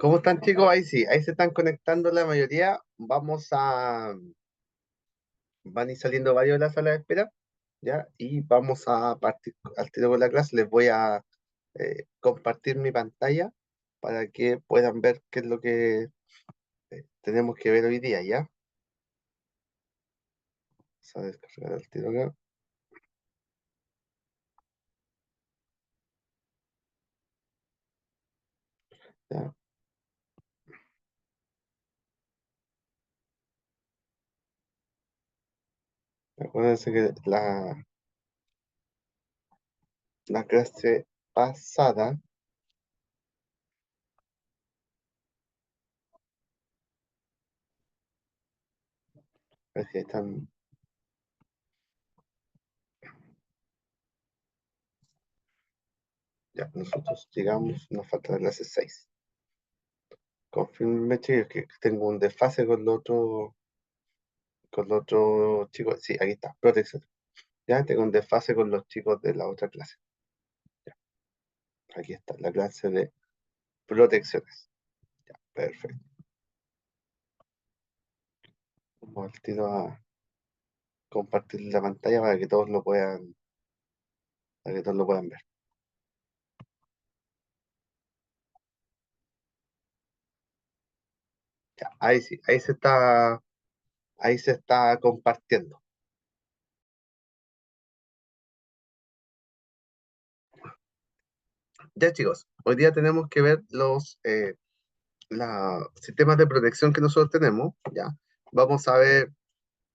¿Cómo están, chicos? Ahí sí, ahí se están conectando la mayoría. Van a ir saliendo varios de la sala de espera, ¿ya? Y vamos a partir al tiro con la clase. Les voy a compartir mi pantalla para que puedan ver qué es lo que tenemos que ver hoy día, ¿ya? Vamos a descargar el tiro acá, ¿ya? Acuérdense que la clase pasada, es que están, ya, nosotros llegamos, nos falta la clase 6. Confirme, chicos, que tengo un desfase con los otros chicos. Sí, aquí está, protección. Ya tengo un desfase con los chicos de la otra clase. Ya, aquí está, la clase de protecciones. Ya, perfecto. Vamos al tiro a compartir la pantalla para que todos lo puedan ver. Ya, ahí sí, ahí se está compartiendo. Ya, chicos, hoy día tenemos que ver los sistemas de protección que nosotros tenemos. Ya, vamos a ver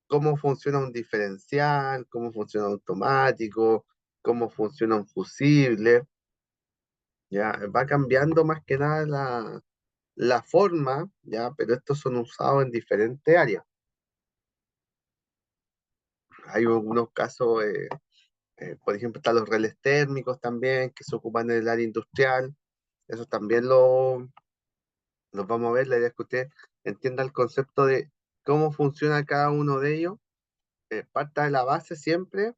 cómo funciona un diferencial, cómo funciona un automático, cómo funciona un fusible. Ya va cambiando más que nada la forma, ya, pero estos son usados en diferentes áreas. Hay algunos casos, por ejemplo, están los relés térmicos también, que se ocupan en el área industrial. Eso también los vamos a ver. La idea es que usted entienda el concepto de cómo funciona cada uno de ellos. Parta de la base siempre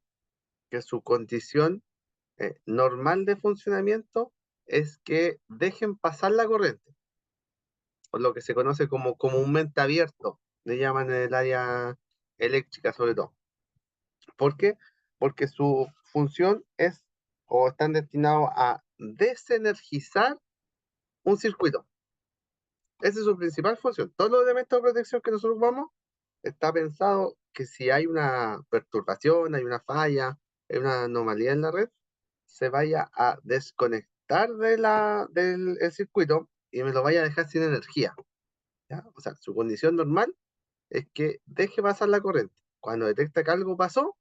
que su condición normal de funcionamiento es que dejen pasar la corriente, por lo que se conoce como comúnmente abierto, le llaman en el área eléctrica sobre todo. ¿Por qué? Porque su función es o están destinados a desenergizar un circuito. Esa es su principal función. Todos los elementos de protección que nosotros vamos está pensado que si hay una perturbación, hay una falla, hay una anomalía en la red, se vaya a desconectar del el circuito y me lo vaya a dejar sin energía. ¿Ya? O sea, su condición normal es que deje pasar la corriente. Cuando detecta que algo pasó,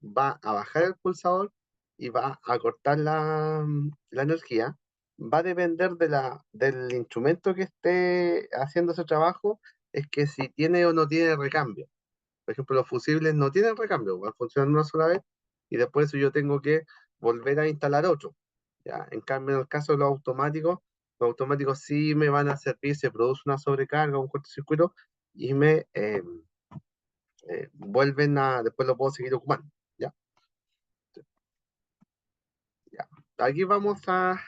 va a bajar el pulsador y va a cortar la energía. Va a depender del instrumento que esté haciendo ese trabajo, es que si tiene o no tiene recambio. Por ejemplo, los fusibles no tienen recambio, van a funcionar una sola vez y después eso yo tengo que volver a instalar otro. ¿Ya? En cambio, en el caso de los automáticos sí me van a servir, se produce una sobrecarga, un cortocircuito y después lo puedo seguir ocupando. ¿Ya? Ya. Aquí vamos a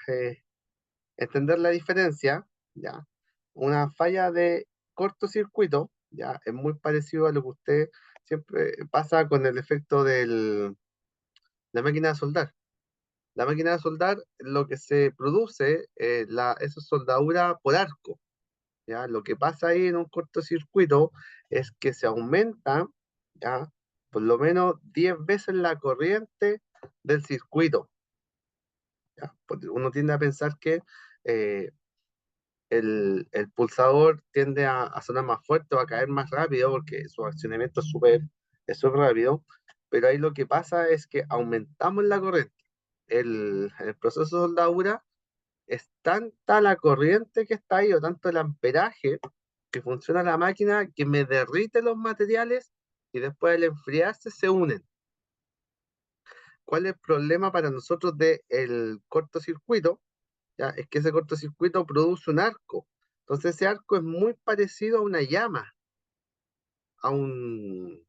entender la diferencia. ¿Ya? Una falla de cortocircuito, ¿ya? Es muy parecido a lo que usted siempre pasa con el efecto de la máquina de soldar. La máquina de soldar, lo que se produce, esa soldadura por arco, ¿ya? Lo que pasa ahí en un cortocircuito es que se aumenta, ¿ya? Por lo menos 10 veces la corriente del circuito, ¿ya? Porque uno tiende a pensar que eh, el pulsador tiende a sonar más fuerte o a caer más rápido porque su accionamiento es súper rápido, pero ahí lo que pasa es que aumentamos la corriente. El proceso de soldadura es tanta la corriente que está ahí o tanto el amperaje que funciona la máquina que me derrite los materiales y después al enfriarse se unen. ¿Cuál es el problema para nosotros del cortocircuito? ¿Ya? Es que ese cortocircuito produce un arco. Entonces ese arco es muy parecido a una llama, a un,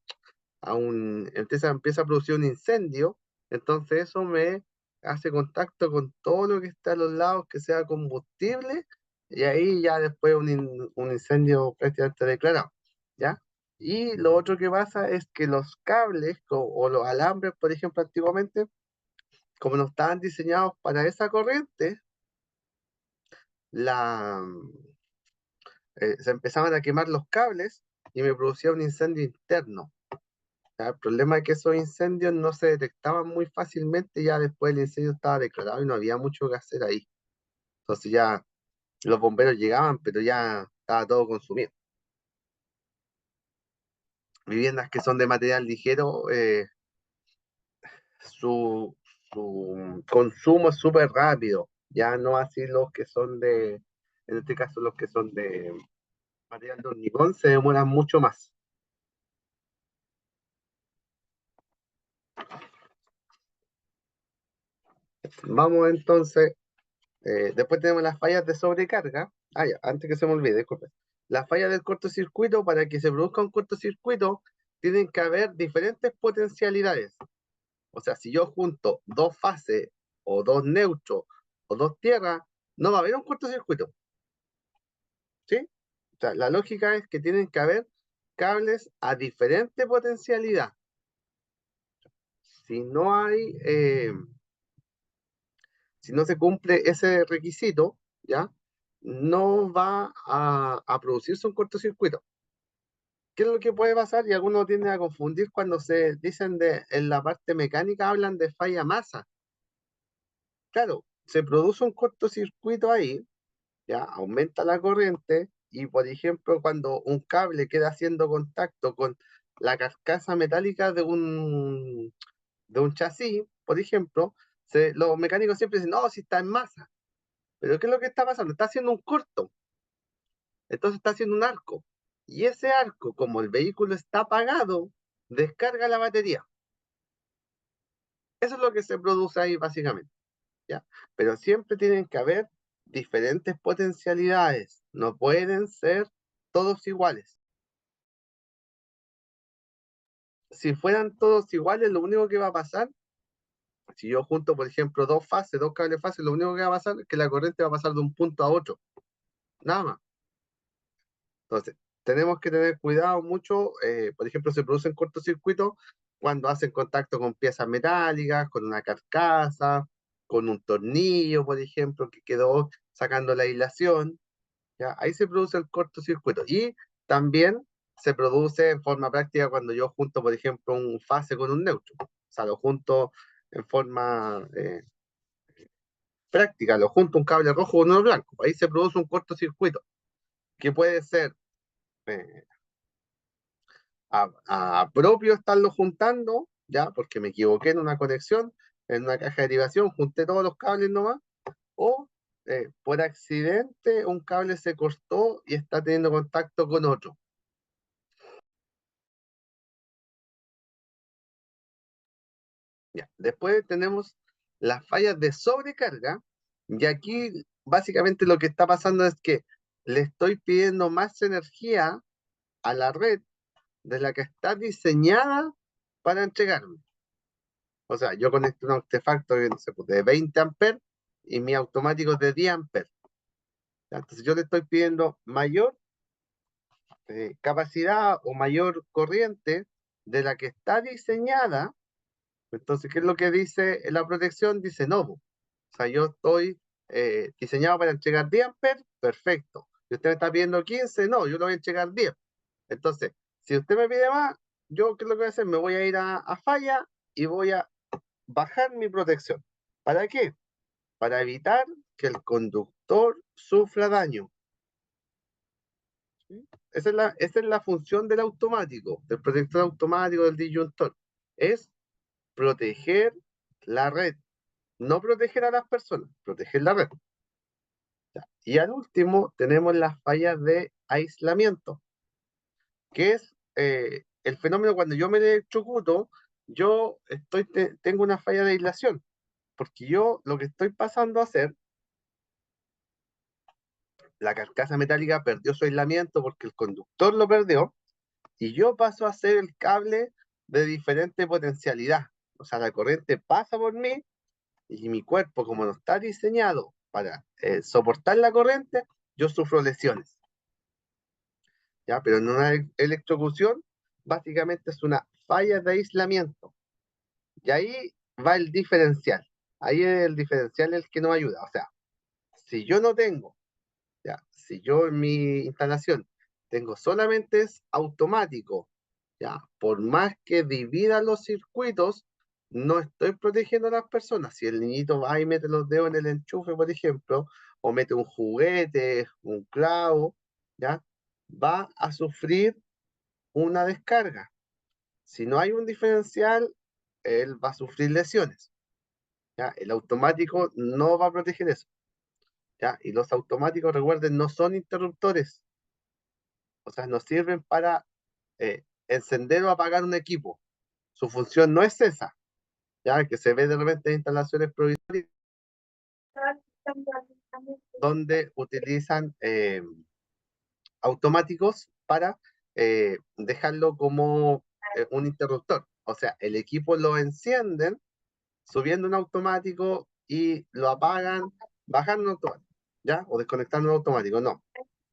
empieza a producir un incendio, entonces eso me hace contacto con todo lo que está a los lados que sea combustible y ahí ya después un incendio prácticamente declarado, ¿ya? Y lo otro que pasa es que los cables o los alambres, por ejemplo, antiguamente, como no estaban diseñados para esa corriente, la, se empezaban a quemar los cables y me producía un incendio interno. ¿Ya? El problema es que esos incendios no se detectaban muy fácilmente, ya después el incendio estaba declarado y no había mucho que hacer ahí. Entonces ya los bomberos llegaban, pero ya estaba todo consumido. Viviendas que son de material ligero, su, su consumo es súper rápido, ya no así los que son en este caso los que son de material de hormigón se demoran mucho más. Vamos entonces, después tenemos las fallas de sobrecarga. Ah, ya, antes que se me olvide, disculpe. Las fallas del cortocircuito, para que se produzca un cortocircuito, tienen que haber diferentes potencialidades. O sea, si yo junto dos fases, o dos neutros, o dos tierras, no va a haber un cortocircuito, ¿sí? O sea, la lógica es que tienen que haber cables a diferente potencialidad. Si no hay, si no se cumple ese requisito, ¿ya? No va a producirse un cortocircuito. ¿Qué es lo que puede pasar? Y algunos tienden a confundir cuando se dicen en la parte mecánica, hablan de falla masa. Claro, se produce un cortocircuito ahí, ya aumenta la corriente y, por ejemplo, cuando un cable queda haciendo contacto con la carcasa metálica de un chasis, por ejemplo, los mecánicos siempre dicen, no, si está en masa. Pero ¿qué es lo que está pasando? Está haciendo un corto, entonces está haciendo un arco. Y ese arco, como el vehículo está apagado, descarga la batería. Eso es lo que se produce ahí básicamente, ¿ya? Pero siempre tienen que haber diferentes potencialidades, no pueden ser todos iguales. Si fueran todos iguales, lo único que va a pasar, si yo junto, por ejemplo, dos fases, dos cables fases, lo único que va a pasar es que la corriente va a pasar de un punto a otro, nada más. Entonces, tenemos que tener cuidado mucho, por ejemplo, se producen cortocircuitos cuando hacen contacto con piezas metálicas, con una carcasa, con un tornillo, por ejemplo, que quedó sacando la aislación, ¿ya? Ahí se produce el cortocircuito. Y también se produce en forma práctica cuando yo junto, por ejemplo, un fase con un neutro. O sea, lo junto en forma práctica, lo junto un cable rojo con uno blanco. Ahí se produce un cortocircuito, que puede ser eh, a propio estarlo juntando, ya, porque me equivoqué en una conexión, en una caja de derivación, junté todos los cables nomás, o por accidente un cable se cortó y está teniendo contacto con otro. Ya. Después tenemos las fallas de sobrecarga, y aquí básicamente lo que está pasando es que le estoy pidiendo más energía a la red de la que está diseñada para entregarme. O sea, yo conecto un artefacto no sé, pues, de 20 amperes y mi automático es de 10 amperes. ¿Ya? Entonces yo le estoy pidiendo mayor capacidad o mayor corriente de la que está diseñada. Entonces, ¿qué es lo que dice la protección? Dice no. O sea, yo estoy diseñado para entregar 10 amperes, perfecto. Si usted me está pidiendo 15, no, yo lo voy a entregar 10. Entonces, si usted me pide más, yo, ¿qué es lo que voy a hacer? Me voy a ir a falla y voy a bajar mi protección. ¿Para qué? Para evitar que el conductor sufra daño. ¿Sí? Esa es la función del automático, del protector automático, del disyuntor. Es proteger la red, no proteger a las personas, proteger la red. Y al último tenemos las fallas de aislamiento, que es el fenómeno cuando yo me electrocuto, tengo una falla de aislación, porque yo lo que estoy pasando a hacer, la carcasa metálica perdió su aislamiento porque el conductor lo perdió, y yo paso a ser el cable de diferente potencialidad. O sea, la corriente pasa por mí, y mi cuerpo, como no está diseñado para soportar la corriente, yo sufro lesiones, ¿ya? Pero en una electrocución, básicamente es una falla de aislamiento. Y ahí va el diferencial. Ahí el diferencial es el que nos ayuda. O sea, si yo no tengo, ya, si yo en mi instalación tengo solamente es automático, ya, por más que divida los circuitos, no estoy protegiendo a las personas. Si el niñito va y mete los dedos en el enchufe, por ejemplo, o mete un juguete, un clavo, ya, va a sufrir una descarga. Si no hay un diferencial, él va a sufrir lesiones. ¿Ya? El automático no va a proteger eso. ¿Ya? Y los automáticos, recuerden, no son interruptores. O sea, no sirven para encender o apagar un equipo. Su función no es esa. ¿Ya? Que se ve de repente en instalaciones provisorias donde utilizan automáticos para dejarlo como un interruptor. O sea, el equipo lo encienden subiendo un automático y lo apagan, bajando un automático, ¿ya? O desconectando un automático, no.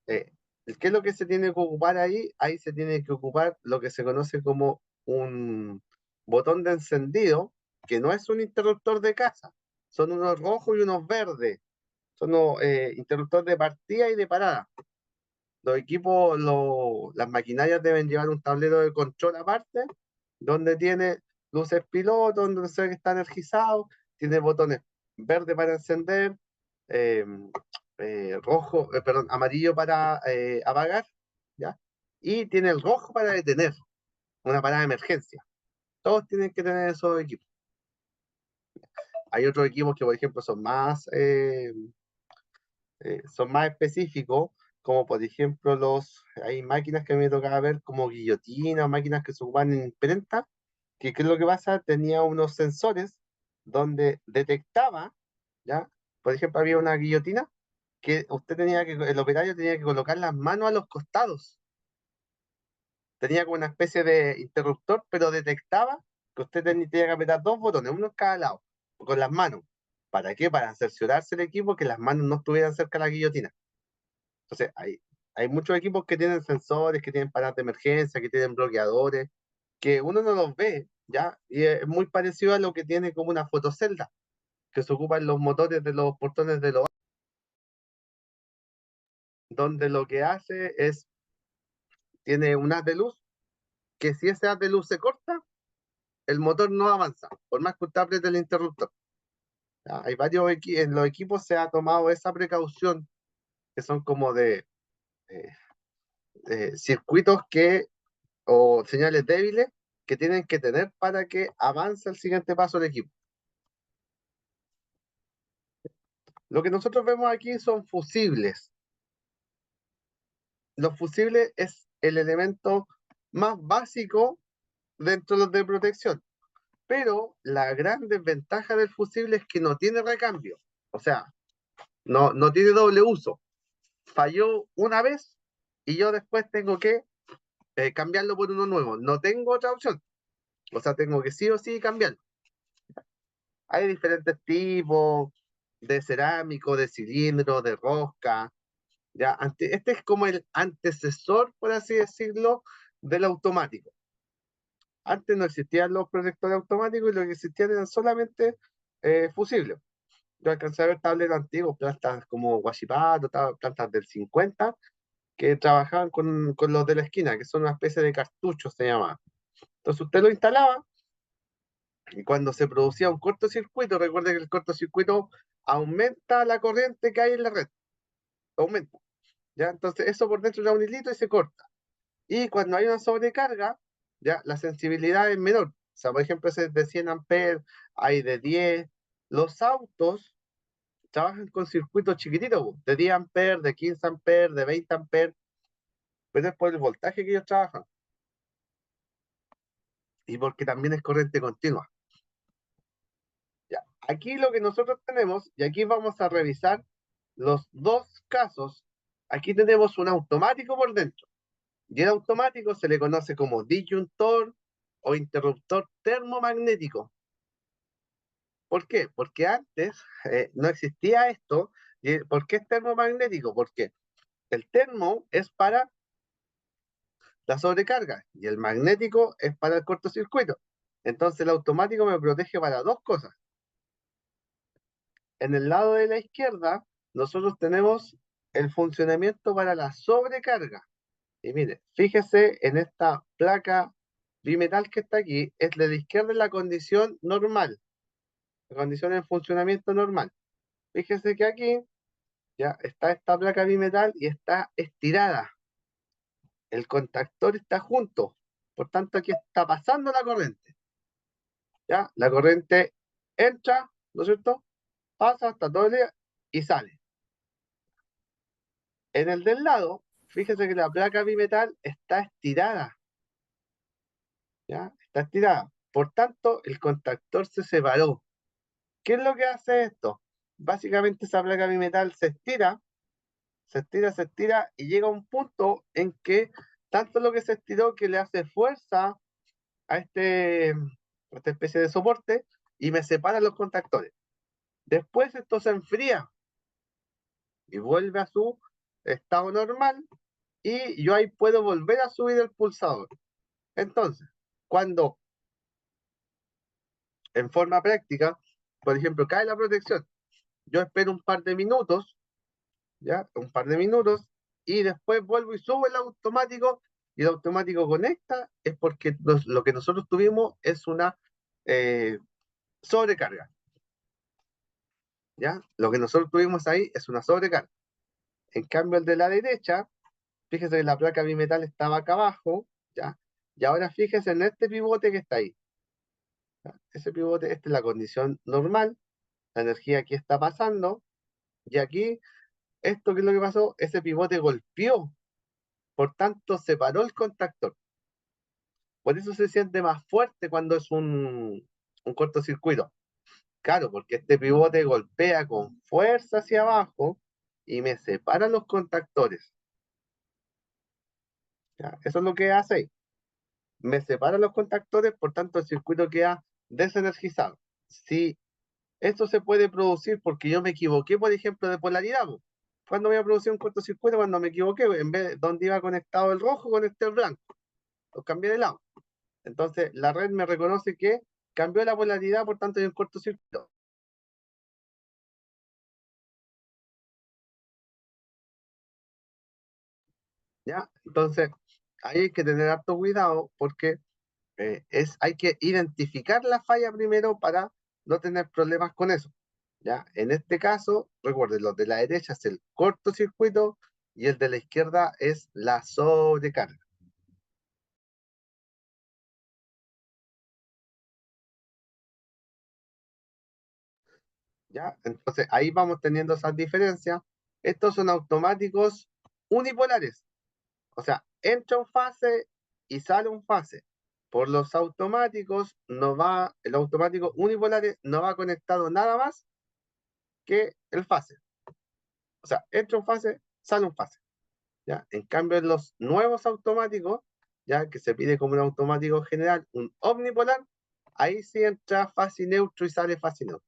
Eh, ¿Qué es lo que se tiene que ocupar ahí? Ahí se tiene que ocupar lo que se conoce como un botón de encendido, que no es un interruptor de casa, son unos rojos y unos verdes, son unos interruptores de partida y de parada. Los equipos, las maquinarias deben llevar un tablero de control aparte, donde tiene luces piloto, donde se ve que está energizado, tiene botones verde para encender, eh, rojo, perdón, amarillo para apagar, ¿ya? Y tiene el rojo para detener, una parada de emergencia. Todos tienen que tener esos equipos. Hay otros equipos que, por ejemplo, son más específicos, como por ejemplo hay máquinas que me tocaba ver como guillotinas, máquinas que se ocupan en imprenta, que qué es lo que pasa, tenía unos sensores donde detectaba, ¿ya? Por ejemplo, había una guillotina que el operario tenía que colocar las manos a los costados. Tenía como una especie de interruptor, pero detectaba que usted tenía que apretar dos botones, uno en cada lado, con las manos. ¿Para qué? Para cerciorarse el equipo que las manos no estuvieran cerca de la guillotina. Entonces, hay muchos equipos que tienen sensores, que tienen paradas de emergencia, que tienen bloqueadores, que uno no los ve, ¿ya? Y es muy parecido a lo que tiene como una fotocelda, que se ocupan los motores de los portones de los donde lo que hace es, tiene un haz de luz, que si ese haz de luz se corta, el motor no avanza, por más que usted apriete el interruptor. ¿Ya? Hay varios en los equipos se ha tomado esa precaución, que son como eh, circuitos o señales débiles que tienen que tener para que avance el siguiente paso del equipo. Lo que nosotros vemos aquí son fusibles. Los fusibles es el elemento más básico dentro de los de protección, pero la gran desventaja del fusible es que no tiene recambio, o sea, no tiene doble uso. Falló una vez y yo después tengo que cambiarlo por uno nuevo. No tengo otra opción. O sea, tengo que sí o sí cambiarlo. Hay diferentes tipos de cerámico, de cilindro, de rosca. Ya, este es como el antecesor, por así decirlo, del automático. Antes no existían los protectores automáticos y lo que existían eran solamente fusibles. Yo alcancé a ver tableros antiguos, plantas como Huachipato, plantas del 50, que trabajaban con los de la esquina, que son una especie de cartuchos, se llama. Entonces usted lo instalaba y cuando se producía un cortocircuito, recuerde que el cortocircuito aumenta la corriente que hay en la red, aumenta. ¿Ya? Entonces eso por dentro da un hilito y se corta. Y cuando hay una sobrecarga, ya la sensibilidad es menor. O sea, por ejemplo, ese es de 100 amperes, hay de 10. Los autos trabajan con circuitos chiquititos, de 10 amperes, de 15 amperes, de 20 amperes, pero es por el voltaje que ellos trabajan y porque también es corriente continua. Ya. Aquí lo que nosotros tenemos, y aquí vamos a revisar los dos casos. Aquí tenemos un automático por dentro. Y el automático se le conoce como disyuntor o interruptor termomagnético. ¿Por qué? Porque antes no existía esto. ¿Por qué es termomagnético? ¿Por qué? El termo es para la sobrecarga y el magnético es para el cortocircuito. Entonces el automático me protege para dos cosas. En el lado de la izquierda, nosotros tenemos el funcionamiento para la sobrecarga. Y mire, fíjese en esta placa bimetal que está aquí, es de la izquierda en la condición normal, la condición en funcionamiento normal. Fíjese que aquí ya está esta placa bimetal y está estirada. El contactor está junto, por tanto aquí está pasando la corriente. ¿Ya? La corriente entra, ¿no es cierto? Pasa hasta todo el día y sale. En el del lado, fíjese que la placa bimetal está estirada, ¿ya? Está estirada. Por tanto, el contactor se separó. ¿Qué es lo que hace esto? Básicamente esa placa bimetal se estira, se estira, se estira y llega a un punto en que tanto lo que se estiró que le hace fuerza a esta especie de soporte y me separa los contactores. Después esto se enfría y vuelve a su estado normal y yo ahí puedo volver a subir el pulsador. Entonces, cuando en forma práctica, por ejemplo, cae la protección, yo espero un par de minutos, ¿ya? Un par de minutos y después vuelvo y subo el automático y el automático conecta, es porque lo que nosotros tuvimos es una eh, sobrecarga, ¿ya? Lo que nosotros tuvimos ahí es una sobrecarga. En cambio, el de la derecha, fíjese que la placa bimetal estaba acá abajo, ¿ya? Y ahora fíjese en este pivote que está ahí, ¿ya? Ese pivote, esta es la condición normal, la energía aquí está pasando, y aquí, esto que es lo que pasó, ese pivote golpeó, por tanto separó el contactor. Por eso se siente más fuerte cuando es un cortocircuito. Claro, porque este pivote golpea con fuerza hacia abajo y me separa los contactores. ¿Ya? Eso es lo que hace ahí. Me separa los contactores, por tanto el circuito queda desenergizado. Si esto se puede producir porque yo me equivoqué, por ejemplo, de polaridad, po. ¿Cuándo voy a producir un cortocircuito? Cuando me equivoqué, en vez de donde iba conectado el rojo, conecté el blanco. Lo cambié de lado. Entonces la red me reconoce que cambió la polaridad, por tanto hay un cortocircuito. ¿Ya? Entonces, ahí hay que tener harto cuidado porque hay que identificar la falla primero para no tener problemas con eso. ¿Ya? En este caso, recuerden, los de la derecha es el cortocircuito y el de la izquierda es la sobrecarga. ¿Ya? Entonces, ahí vamos teniendo esas diferencias. Estos son automáticos unipolares. O sea, entra un fase y sale un fase. Por los automáticos, el automático unipolar no va conectado nada más que el fase. O sea, entra un fase, sale un fase. ¿Ya? En cambio, en los nuevos automáticos, ya que se pide como un automático general, un omnipolar, ahí sí entra fase y neutro y sale fase y neutro.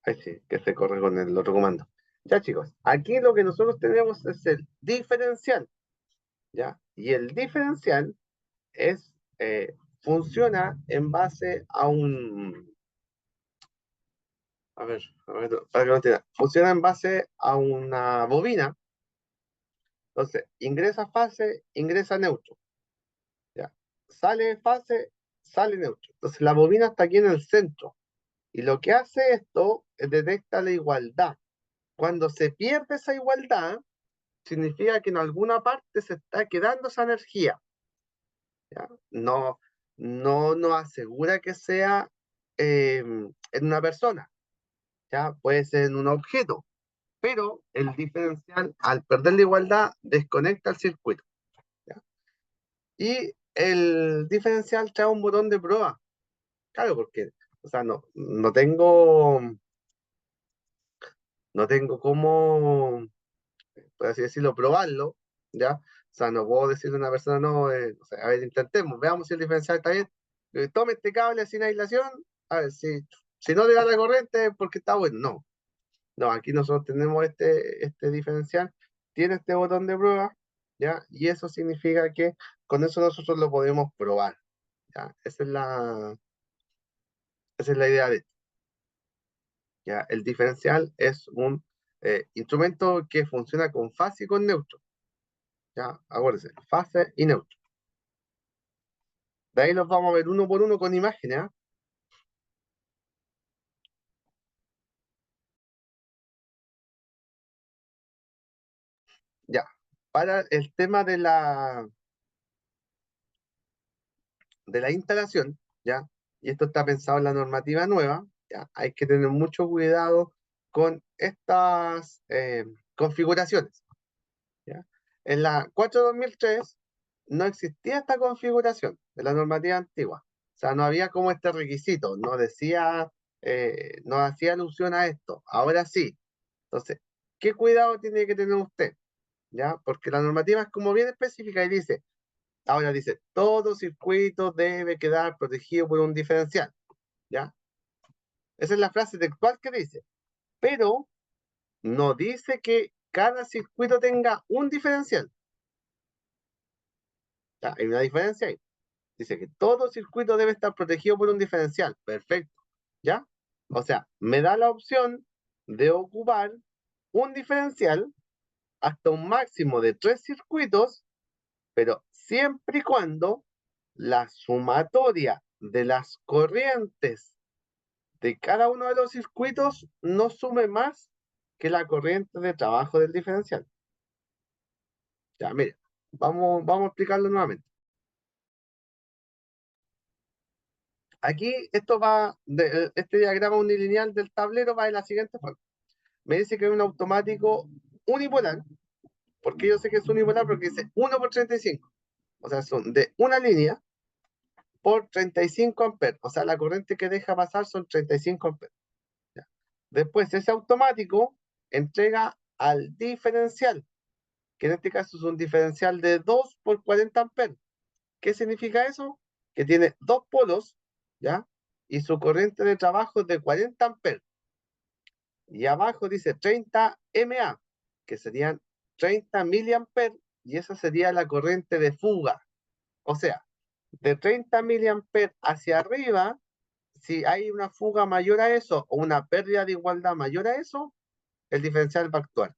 Ahí sí, que se corre con el otro comando. Ya, chicos, aquí lo que nosotros tenemos es el diferencial, ¿ya? Y el diferencial es, funciona en base a a ver, para que lo entienda, funciona en base a una bobina. Entonces, ingresa fase, ingresa neutro, ¿ya? Sale fase, sale neutro. Entonces, la bobina está aquí en el centro. Y lo que hace esto es detecta la igualdad. Cuando se pierde esa igualdad, significa que en alguna parte se está quedando esa energía, ¿ya? No asegura que sea en una persona, ¿ya? Puede ser en un objeto, pero el diferencial, al perder la igualdad, desconecta el circuito, ¿ya? Y el diferencial trae un botón de prueba, claro, porque O sea, no tengo cómo, por así decirlo, probarlo, ¿ya? O sea, no puedo decirle a una persona, no, o sea, a ver, intentemos, veamos si el diferencial está bien, tome este cable sin aislación, a ver, si no le da la corriente, porque está bueno, no. No, aquí nosotros tenemos este diferencial, tiene este botón de prueba, ¿ya? Y eso significa que con eso nosotros lo podemos probar, ¿ya? Esa es la idea de esto, ¿ya? El diferencial es un instrumento que funciona con fase y con neutro, ¿ya? Acuérdense, fase y neutro. De ahí los vamos a ver uno por uno con imágenes, ¿ah? Ya. Para el tema de la instalación, ¿ya? Y esto está pensado en la normativa nueva, ¿ya? Hay que tener mucho cuidado con estas configuraciones, ¿ya? En la 4/2003 no existía esta configuración de la normativa antigua. O sea, no había como este requisito, no decía, no hacía alusión a esto. Ahora sí. Entonces, ¿qué cuidado tiene que tener usted? ¿Ya? Porque la normativa es como bien específica y dice, ahora dice, todo circuito debe quedar protegido por un diferencial, ¿ya? Esa es la frase textual que dice, pero no dice que cada circuito tenga un diferencial, ¿ya? Hay una diferencia ahí. Dice que todo circuito debe estar protegido por un diferencial, perfecto, ¿ya? O sea, me da la opción de ocupar un diferencial hasta un máximo de 3 circuitos, pero siempre y cuando la sumatoria de las corrientes de cada uno de los circuitos no sume más que la corriente de trabajo del diferencial. Ya, mire, vamos a explicarlo nuevamente. Aquí este diagrama unilineal del tablero va de la siguiente forma. Me dice que es un automático unipolar, porque yo sé que es unipolar porque dice 1 por 35. O sea, son de una línea por 35 amperes. O sea, la corriente que deja pasar son 35 amperes. ¿Ya? Después, ese automático entrega al diferencial, que en este caso es un diferencial de 2 por 40 amperes. ¿Qué significa eso? Que tiene dos polos, ¿ya? Y su corriente de trabajo es de 40 amperes. Y abajo dice 30 mA, que serían 30 miliamperes, y esa sería la corriente de fuga. O sea, de 30 miliamperes hacia arriba, si hay una fuga mayor a eso o una pérdida de igualdad mayor a eso, el diferencial va a actuar.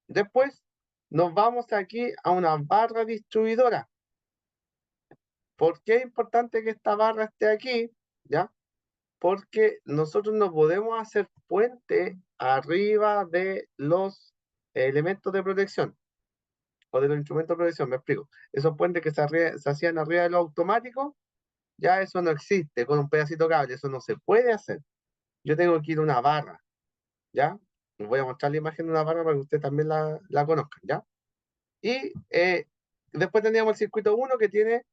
Después nos vamos aquí a una barra distribuidora. ¿Por qué es importante que esta barra esté aquí? ¿Ya? Porque nosotros no podemos hacer puente arriba de los elementos de protección o de los instrumentos de protección, me explico. Esos puentes que se hacían arriba de los automáticos, ya eso no existe con un pedacito de cable, eso no se puede hacer. Yo tengo que ir a una barra, ¿ya? Les voy a mostrar la imagen de una barra para que ustedes también la conozcan, ¿ya? Y después teníamos el circuito 1 que tiene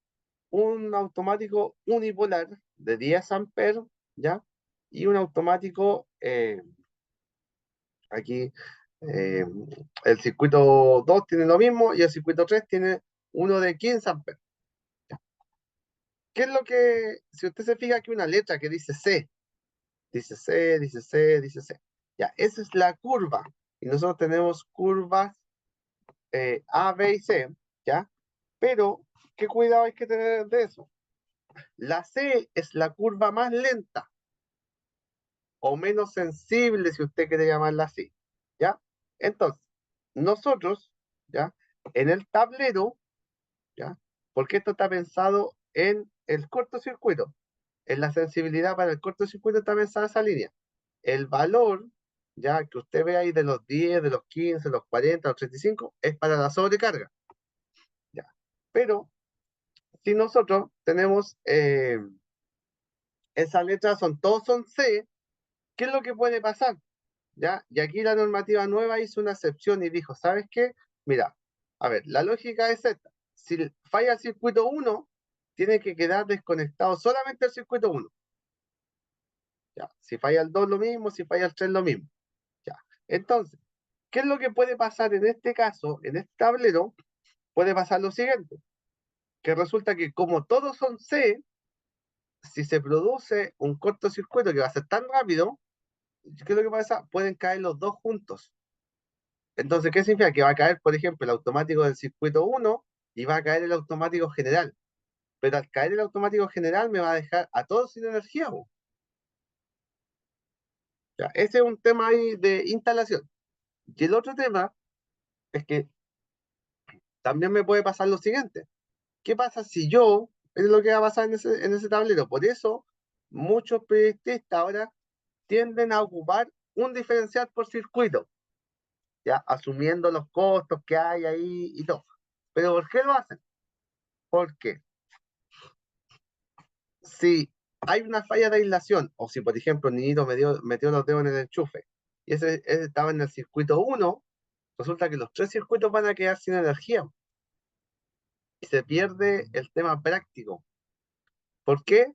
un automático unipolar de 10 amperes, ¿ya? Y un automático, aquí, eh, el circuito 2 tiene lo mismo y el circuito 3 tiene uno de 15 amperes. ¿Qué es lo que, si usted se fija aquí una letra que dice C, dice C, dice C, dice C? Ya, esa es la curva. Y nosotros tenemos curvas A, B y C, ¿ya? Pero, ¿qué cuidado hay que tener de eso? La C es la curva más lenta o menos sensible, si usted quiere llamarla así, ¿ya? Entonces, nosotros, ¿ya? En el tablero, ¿ya? Porque esto está pensado en el cortocircuito, en la sensibilidad para el cortocircuito está pensada esa línea. El valor, ya que usted ve ahí de los 10, de los 15, los 40, los 35, es para la sobrecarga, ¿ya? Pero si nosotros tenemos esas letras, todos son C, ¿qué es lo que puede pasar? ¿Ya? Y aquí la normativa nueva hizo una excepción y dijo, ¿sabes qué? Mira, a ver, la lógica es esta. Si falla el circuito 1, tiene que quedar desconectado solamente el circuito 1. Ya. Si falla el 2 lo mismo, si falla el 3 lo mismo. Ya. Entonces, ¿qué es lo que puede pasar en este caso, en este tablero? Puede pasar lo siguiente, que resulta que como todos son C, si se produce un cortocircuito que va a ser tan rápido, ¿qué es lo que pasa? Pueden caer los dos juntos. Entonces, ¿qué significa? Que va a caer, por ejemplo, el automático del circuito 1 y va a caer el automático general. Pero al caer el automático general me va a dejar a todos sin energía. ¿O? Ya, ese es un tema ahí de instalación. Y el otro tema es que también me puede pasar lo siguiente. ¿Qué pasa si yo, es lo que va a pasar en ese tablero? Por eso, muchos proyectistas ahora tienden a ocupar un diferencial por circuito, ya asumiendo los costos que hay ahí y todo. ¿Pero por qué lo hacen? Porque si hay una falla de aislación, o si por ejemplo el niñito metió los dedos en el enchufe y ese estaba en el circuito 1, resulta que los tres circuitos van a quedar sin energía y se pierde el tema práctico. ¿Por qué?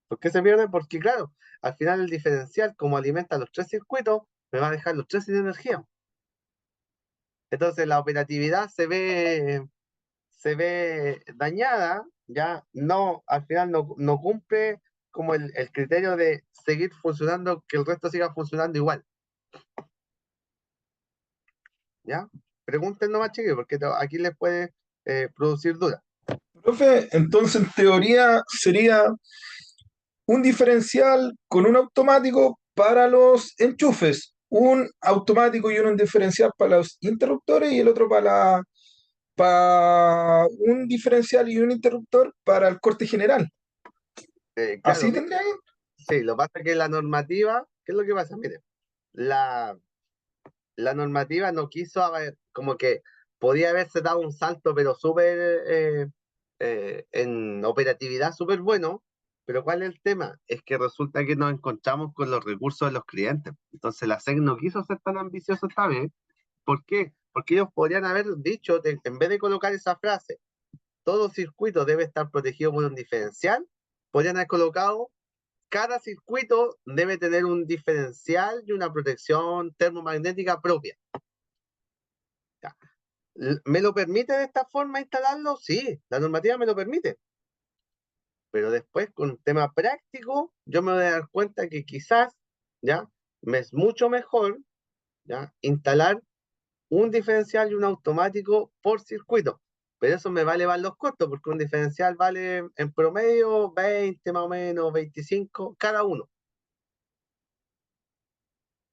¿Por qué se pierde? Porque claro, al final el diferencial, como alimenta los tres circuitos, me va a dejar los tres sin energía. Entonces la operatividad se ve dañada, ya no, al final no cumple como el criterio de seguir funcionando, que el resto siga funcionando igual, ¿ya? Pregunten nomás, chiquillos, porque aquí les puede producir dudas. Profe, entonces en teoría sería un diferencial con un automático para los enchufes, un automático y un diferencial para los interruptores y el otro para un diferencial y un interruptor para el corte general. Claro, ¿Así tendría que? sí, lo que pasa es que la normativa, ¿qué es lo que pasa? Mire, la, la normativa no quiso haber, como que podía haberse dado un salto, pero súper en operatividad súper bueno, pero ¿cuál es el tema? Es que resulta que nos encontramos con los recursos de los clientes. Entonces la SEC no quiso ser tan ambicioso esta vez. ¿Por qué? Porque ellos podrían haber dicho, en vez de colocar esa frase, todo circuito debe estar protegido por un diferencial, podrían haber colocado cada circuito debe tener un diferencial y una protección termomagnética propia. Ya. ¿Me lo permite de esta forma instalarlo? Sí, la normativa me lo permite. Pero después, con un tema práctico, yo me voy a dar cuenta que quizás, ¿ya? Me es mucho mejor, ¿ya? Instalar un diferencial y un automático por circuito. Pero eso me va a elevar los costos, porque un diferencial vale en promedio 20 más o menos, 25 cada uno.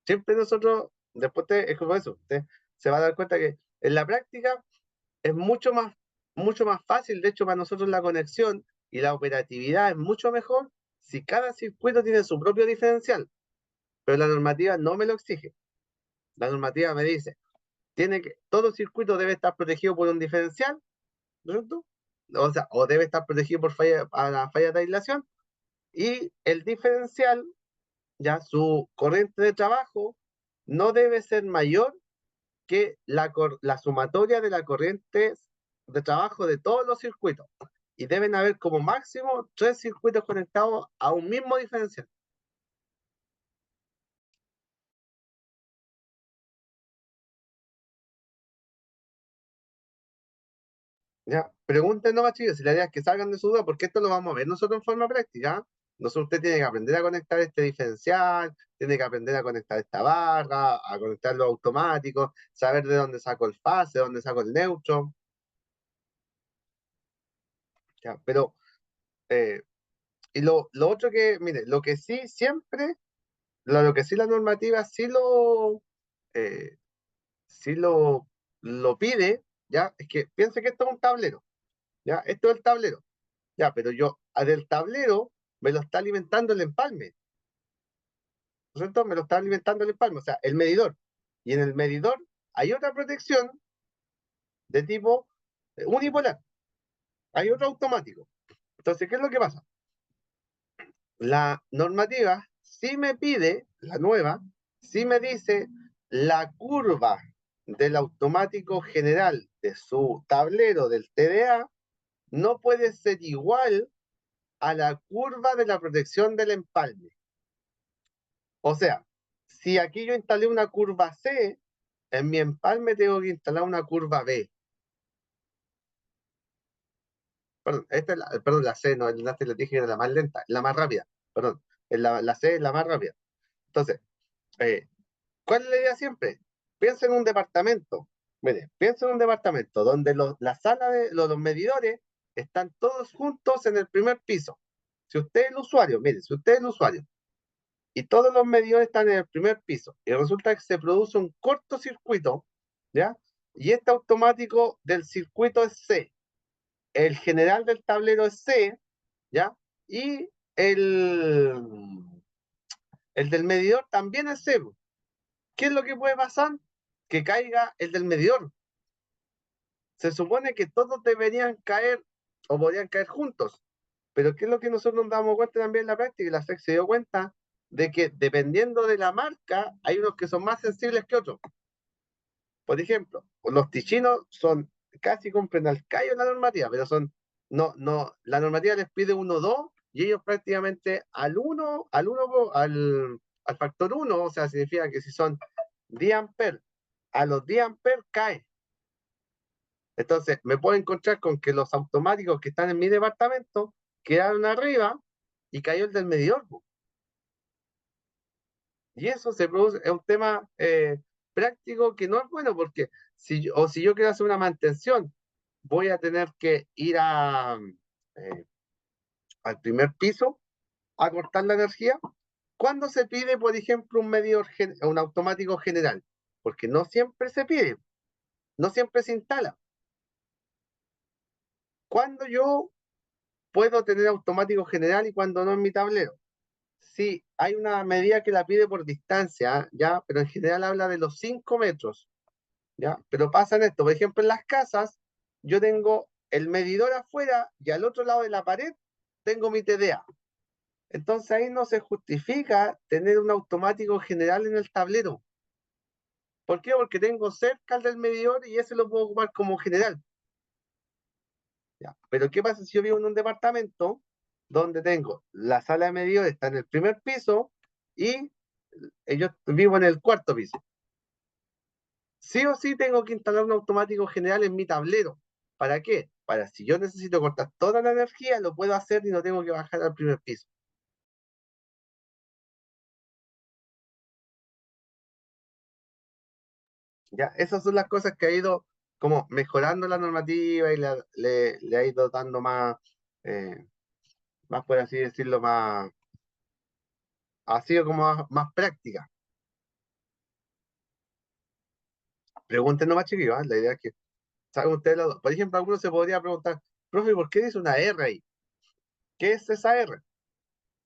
Siempre nosotros, después es como eso, usted se va a dar cuenta que en la práctica es mucho más fácil, de hecho para nosotros la conexión y la operatividad es mucho mejor si cada circuito tiene su propio diferencial, pero la normativa no me lo exige. La normativa me dice, todo circuito debe estar protegido por un diferencial, ¿no es cierto? O sea, o debe estar protegido por para falla de aislación, y el diferencial, ya su corriente de trabajo, no debe ser mayor que la sumatoria de la corriente de trabajo de todos los circuitos. Y deben haber como máximo tres circuitos conectados a un mismo diferencial. ¿Ya? Pregunten nomás, chicos, si la idea es que salgan de su duda, porque esto lo vamos a ver nosotros en forma práctica. Nosotros usted tiene que aprender a conectar este diferencial, tiene que aprender a conectar esta barra, a conectar los automáticos, saber de dónde saco el fase, de dónde saco el neutro. ¿Ya? Pero, eh, y lo otro que, mire, lo que sí siempre lo que sí la normativa eh, sí lo pide, ¿ya? Es que piense que esto es un tablero, ¿ya? Esto es el tablero, ¿ya? Pero del tablero me lo está alimentando el empalme, ¿no es cierto? Me lo está alimentando el empalme, o sea, el medidor. Y en el medidor hay otra protección de tipo unipolar, hay otro automático. Entonces, ¿qué es lo que pasa? La normativa sí me pide, la nueva, sí me dice la curva del automático general de su tablero del TDA no puede ser igual a la curva de la protección del empalme. O sea, si aquí yo instalé una curva C, en mi empalme tengo que instalar una curva B. Perdón, perdón, la C, no, antes les dije que era la más lenta, la más rápida. Perdón, la C es la más rápida. Entonces, eh, ¿cuál es la idea siempre? Piensa en un departamento. Mire, piensa en un departamento donde la sala de los medidores están todos juntos en el primer piso. Si usted es el usuario, mire, si usted es el usuario y todos los medidores están en el primer piso y resulta que se produce un cortocircuito, ¿ya? Y este automático del circuito es C, el general del tablero es C, ¿ya? Y el del medidor también es C. ¿Qué es lo que puede pasar? Que caiga el del medidor. Se supone que todos deberían caer o podrían caer juntos, pero ¿qué es lo que nosotros nos damos cuenta también en la práctica? Y la SEC se dio cuenta de que dependiendo de la marca, hay unos que son más sensibles que otros. Por ejemplo, los tichinos son casi cumplen al callo la normativa, pero la normativa les pide 1,2 y ellos prácticamente al factor 1, o sea, significa que si son 10 amperes, a los 10 amperes cae. Entonces, me puedo encontrar con que los automáticos que están en mi departamento quedaron arriba y cayó el del medidor. Y eso se produce, es un tema práctico que no es bueno porque si yo quiero hacer una mantención, voy a tener que ir eh, al primer piso a cortar la energía. ¿Cuándo se pide, por ejemplo, un automático general? Porque no siempre se pide, no siempre se instala. ¿Cuándo yo puedo tener automático general y cuándo no en mi tablero? Sí, hay una medida que la pide por distancia, ¿ya? Pero en general habla de los 5 metros. ¿Ya? Pero pasa en esto, por ejemplo, en las casas, yo tengo el medidor afuera y al otro lado de la pared tengo mi TDA. Entonces ahí no se justifica tener un automático general en el tablero. ¿Por qué? Porque tengo cerca el del medidor y ese lo puedo ocupar como general. ¿Ya? Pero ¿qué pasa si yo vivo en un departamento donde tengo la sala de medidores está en el primer piso y yo vivo en el cuarto piso? Sí o sí tengo que instalar un automático general en mi tablero. ¿Para qué? Para si yo necesito cortar toda la energía, lo puedo hacer y no tengo que bajar al primer piso. ¿Ya? Esas son las cosas que ha ido como mejorando la normativa y le ha ido dando más por así decirlo, ha sido como más práctica. Pregunten nomás, chiquillos, ¿eh? La idea es que saben ustedes, por ejemplo, algunos se podría preguntar, profe, ¿por qué dice una R ahí? ¿Qué es esa R?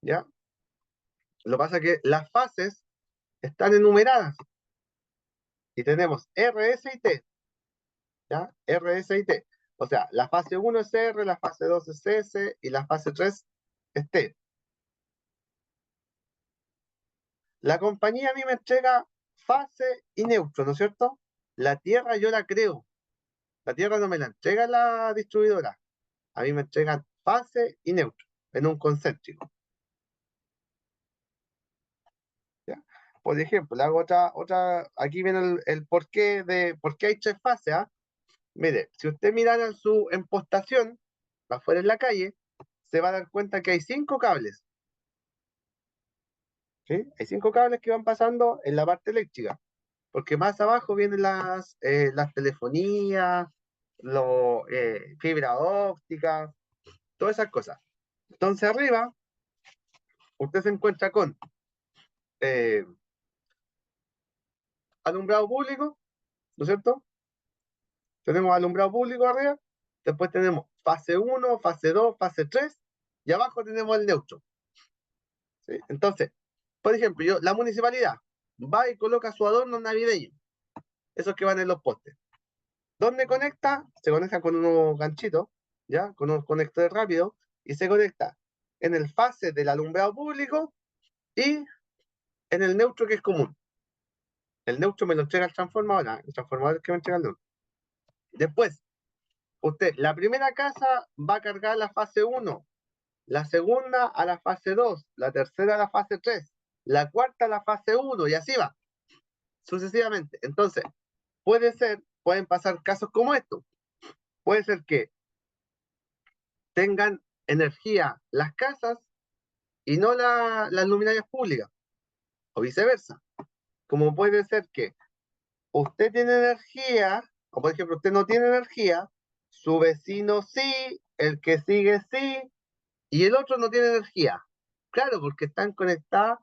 ¿Ya? Lo que pasa es que las fases están enumeradas y tenemos R, S y T, ¿ya? R, S y T. O sea, la fase 1 es R, la fase 2 es S y la fase 3 es T. La compañía a mí me entrega fase y neutro, ¿no es cierto? La Tierra yo la creo. La Tierra no me la entrega la distribuidora. A mí me entregan fase y neutro en un concéntrico, ¿ya? Por ejemplo, le hago aquí viene el porqué por qué hay tres fases, ¿ah? Mire, si usted mirara en su empostación, afuera en la calle, se va a dar cuenta que hay 5 cables, ¿sí? Hay 5 cables que van pasando en la parte eléctrica, porque más abajo vienen las telefonías, fibra óptica, todas esas cosas. Entonces arriba, usted se encuentra con eh, alumbrado público, ¿no es cierto? Tenemos alumbrado público arriba, después tenemos fase 1, fase 2, fase 3, y abajo tenemos el neutro, ¿sí? Entonces, por ejemplo, la municipalidad va y coloca su adorno navideño, esos que van en los postes. ¿Dónde conecta? Se conecta con unos ganchitos, ¿ya? Con unos conectores rápidos, y se conecta en el fase del alumbrado público y en el neutro que es común. El neutro me lo entrega el transformador que me entrega el neutro. Después, la primera casa va a cargar la fase 1, la segunda a la fase 2, la tercera a la fase 3, la cuarta la fase 1 y así va, sucesivamente. Entonces, pueden pasar casos como estos. Puede ser que tengan energía las casas y no las luminarias públicas, o viceversa. Como puede ser que usted tiene energía, o por ejemplo, usted no tiene energía, su vecino sí, el que sigue sí, y el otro no tiene energía. Claro, porque están conectadas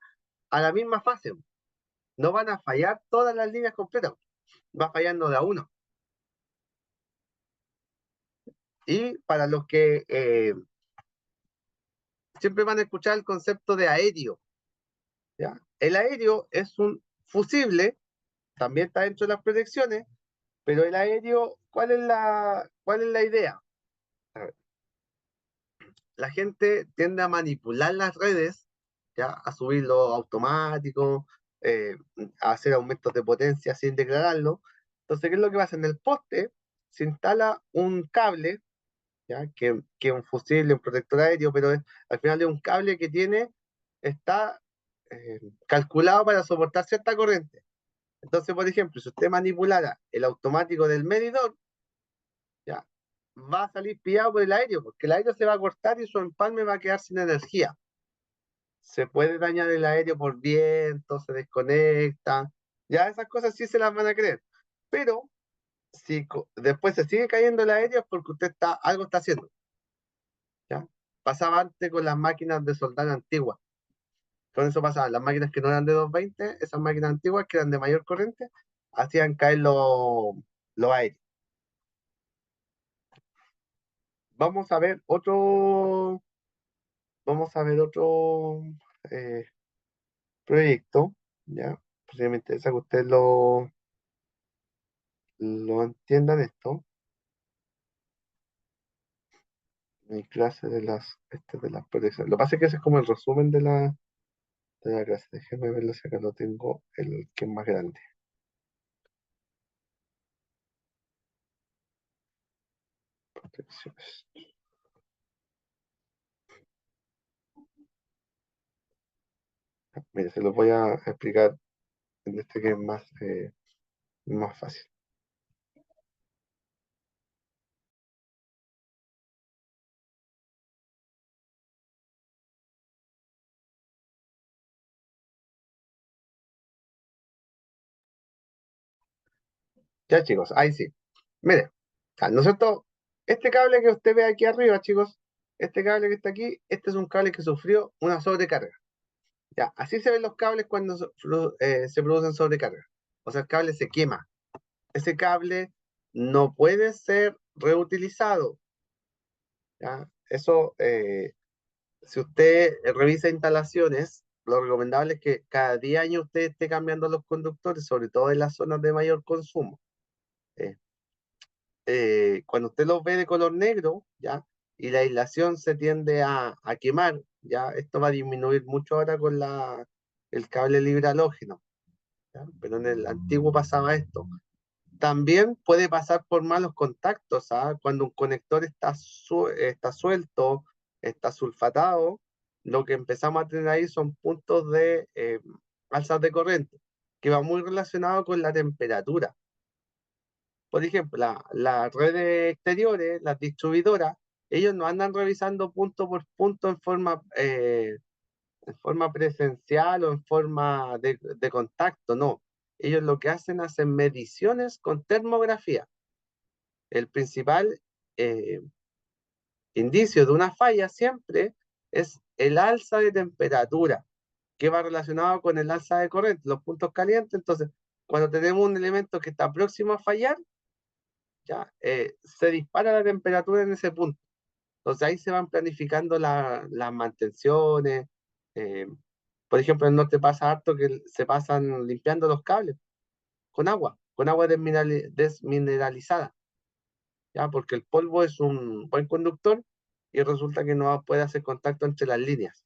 a la misma fase. No van a fallar todas las líneas completas, va fallando de a uno. Y para los que siempre van a escuchar el concepto de aéreo, ¿ya? El aéreo es un fusible, también está dentro de las proyecciones, pero el aéreo, cuál es la idea? A ver, la gente tiende a manipular las redes, ¿ya? A subirlo automático, a hacer aumentos de potencia sin declararlo. Entonces, ¿qué es lo que pasa? En el poste se instala un cable, ¿ya? Que es un fusible, un protector aéreo, pero al final es un cable que está calculado para soportar cierta corriente. Entonces, por ejemplo, si usted manipulara el automático del medidor, ya, va a salir pillado por el aéreo, porque el aéreo se va a cortar y su empalme va a quedar sin energía. Se puede dañar el aéreo por viento, se desconecta, ya esas cosas sí se las van a creer. Pero si después se sigue cayendo el aéreo es porque algo está haciendo. ¿Ya? Pasaba antes con las máquinas de soldar antiguas. Con eso pasaba, las máquinas que no eran de 220, esas máquinas antiguas que eran de mayor corriente, hacían caer los aéreos. Vamos a ver otro, vamos a ver otro eh, proyecto, ¿ya? Pues me interesa que ustedes lo entiendan esto. Mi clase de las protecciones. Lo que pasa es que ese es como el resumen de la clase. Déjenme verlo si acá lo tengo, el que es más grande. Protecciones. Mire, se los voy a explicar en este que es más fácil. Ya, chicos, ahí sí. Mire, ¿no es cierto? Este cable que usted ve aquí arriba, chicos, este cable que está aquí, este es un cable que sufrió una sobrecarga. Ya, así se ven los cables cuando se producen sobrecarga. O sea, el cable se quema. Ese cable no puede ser reutilizado. ¿Ya? Eso, si usted revisa instalaciones, lo recomendable es que cada 10 años usted esté cambiando los conductores, sobre todo en las zonas de mayor consumo. Eh, Cuando usted los ve de color negro, ¿ya? Y la aislación se tiende a quemar, ¿ya? Esto va a disminuir mucho ahora con el cable libre halógeno, ¿ya? Pero en el antiguo pasaba esto. También puede pasar por malos contactos, ¿ah? Cuando un conector está suelto, está sulfatado, lo que empezamos a tener ahí son puntos de alzas de corriente, que va muy relacionado con la temperatura. Por ejemplo, las redes exteriores, las distribuidoras, ellos no andan revisando punto por punto en forma presencial o en forma de contacto, no. Ellos lo que hacen mediciones con termografía. El principal eh, indicio de una falla siempre es el alza de temperatura, que va relacionado con el alza de corriente, los puntos calientes. Entonces, cuando tenemos un elemento que está próximo a fallar, ya se dispara la temperatura en ese punto. Entonces ahí se van planificando las mantenciones. eh, por ejemplo, no te pasa harto que se pasan limpiando los cables con agua desmineralizada, ¿ya? Porque el polvo es un buen conductor y resulta que no puede hacer contacto entre las líneas.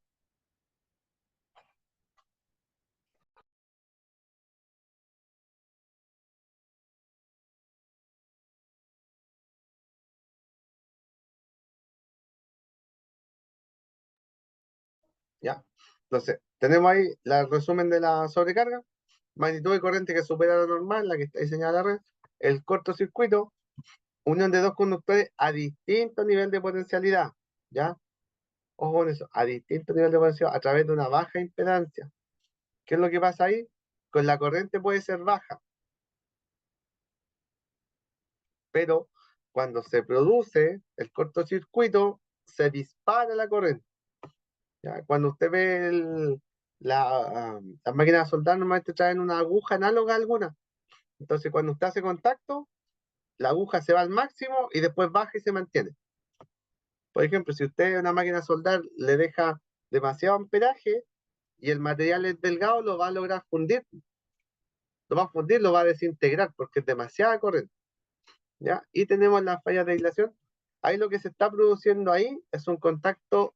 ¿Ya? Entonces, tenemos ahí el resumen de la sobrecarga, magnitud de corriente que supera lo normal, la que está diseñada la red, el cortocircuito, unión de dos conductores a distinto nivel de potencialidad, ¿ya? Ojo con eso, a distinto nivel de potencialidad a través de una baja impedancia. ¿Qué es lo que pasa ahí? Con la corriente puede ser baja, pero cuando se produce el cortocircuito, se dispara la corriente. ¿Ya? Cuando usted ve las máquinas de soldar, normalmente traen una aguja análoga a alguna. Entonces, cuando usted hace contacto, la aguja se va al máximo y después baja y se mantiene. Por ejemplo, si usted a una máquina de soldar le deja demasiado amperaje y el material es delgado, lo va a lograr fundir. Lo va a fundir, lo va a desintegrar porque es demasiada corriente. ¿Ya? Y tenemos las fallas de aislación. Ahí lo que se está produciendo ahí es un contacto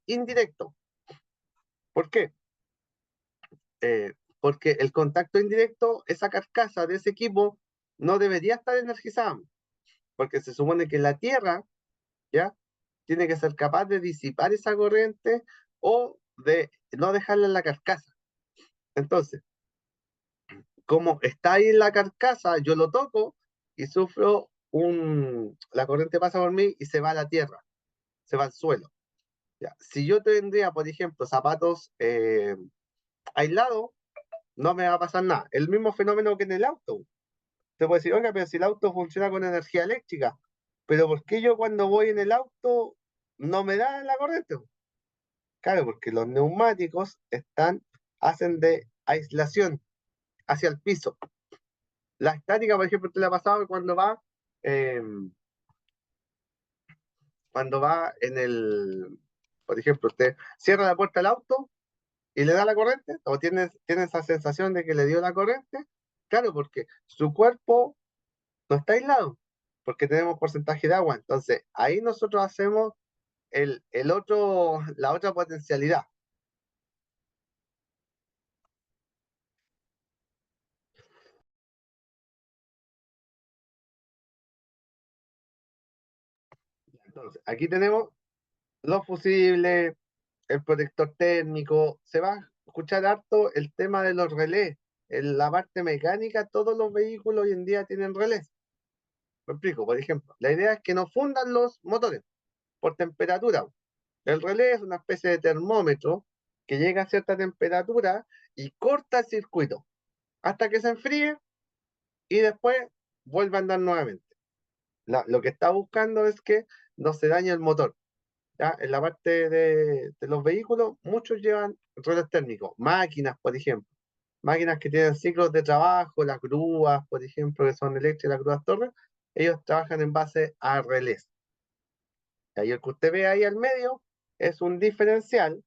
indirecto. ¿Por qué? Porque el contacto indirecto, esa carcasa de ese equipo no debería estar energizada, porque se supone que la Tierra, ¿ya? Tiene que ser capaz de disipar esa corriente o de no dejarla en la carcasa. Entonces, como está ahí en la carcasa, yo lo toco y sufro la corriente pasa por mí y se va a la tierra, se va al suelo. ¿Ya? Si yo tendría, por ejemplo, zapatos aislados, no me va a pasar nada. El mismo fenómeno que en el auto. Te puede decir, oiga, pero si el auto funciona con energía eléctrica, pero ¿por qué yo cuando voy en el auto no me da la corriente? Claro, porque los neumáticos hacen de aislación hacia el piso. La estática, por ejemplo, te la ha pasado eh, cuando va por ejemplo, usted cierra la puerta del auto y le da la corriente, o tiene esa sensación de que le dio la corriente, claro, porque su cuerpo no está aislado, porque tenemos porcentaje de agua. Entonces, ahí nosotros hacemos la otra potencialidad. Entonces, aquí tenemos los fusibles, el protector térmico, se va a escuchar harto el tema de los relés. En la parte mecánica, todos los vehículos hoy en día tienen relés. Me explico, por ejemplo, la idea es que no fundan los motores por temperatura. El relé es una especie de termómetro que llega a cierta temperatura y corta el circuito hasta que se enfríe y después vuelve a andar nuevamente. Lo que está buscando es que no se dañe el motor. ¿Ya? En la parte de los vehículos, muchos llevan relés térmicos, máquinas, por ejemplo, máquinas que tienen ciclos de trabajo, las grúas, por ejemplo, que son eléctricas, las grúas torres, ellos trabajan en base a relés. Y el que usted ve ahí al medio es un diferencial.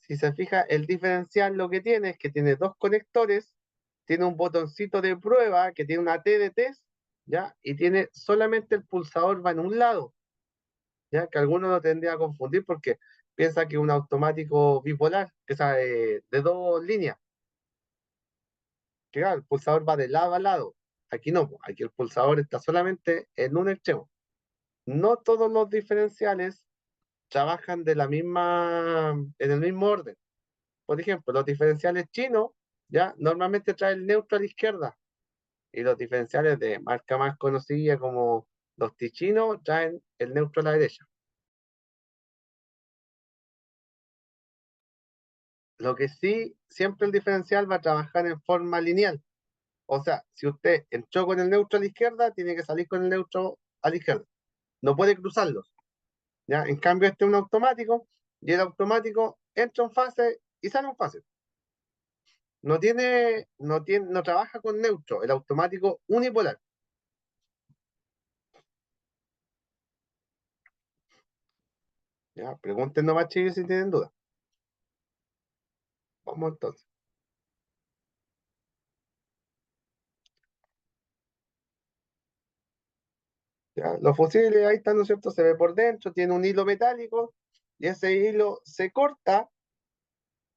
Si se fija, el diferencial lo que tiene es que tiene dos conectores, tiene un botoncito de prueba que tiene una T de test, ¿ya? Y tiene solamente el pulsador va en un lado, ¿ya? Que algunos lo tendría a confundir porque piensa que es un automático bipolar, que es de dos líneas, que claro, el pulsador va de lado a lado. Aquí no, pues, aquí el pulsador está solamente en un extremo. No todos los diferenciales trabajan en el mismo orden. Por ejemplo, los diferenciales chinos, ya, normalmente traen el neutro a la izquierda y los diferenciales de marca más conocida como los Tichinos traen el neutro a la derecha. Lo que sí, siempre el diferencial va a trabajar en forma lineal. O sea, si usted entró con el neutro a la izquierda, tiene que salir con el neutro a la izquierda. No puede cruzarlos. ¿Ya? En cambio, este es un automático y el automático entra en fase y sale en fase. No trabaja con neutro, el automático unipolar. ¿Ya? Pregunten nomás, chicos, si tienen dudas. Vamos entonces. ¿Ya? Los fusibles ahí están, ¿no es cierto? Se ve por dentro, tiene un hilo metálico y ese hilo se corta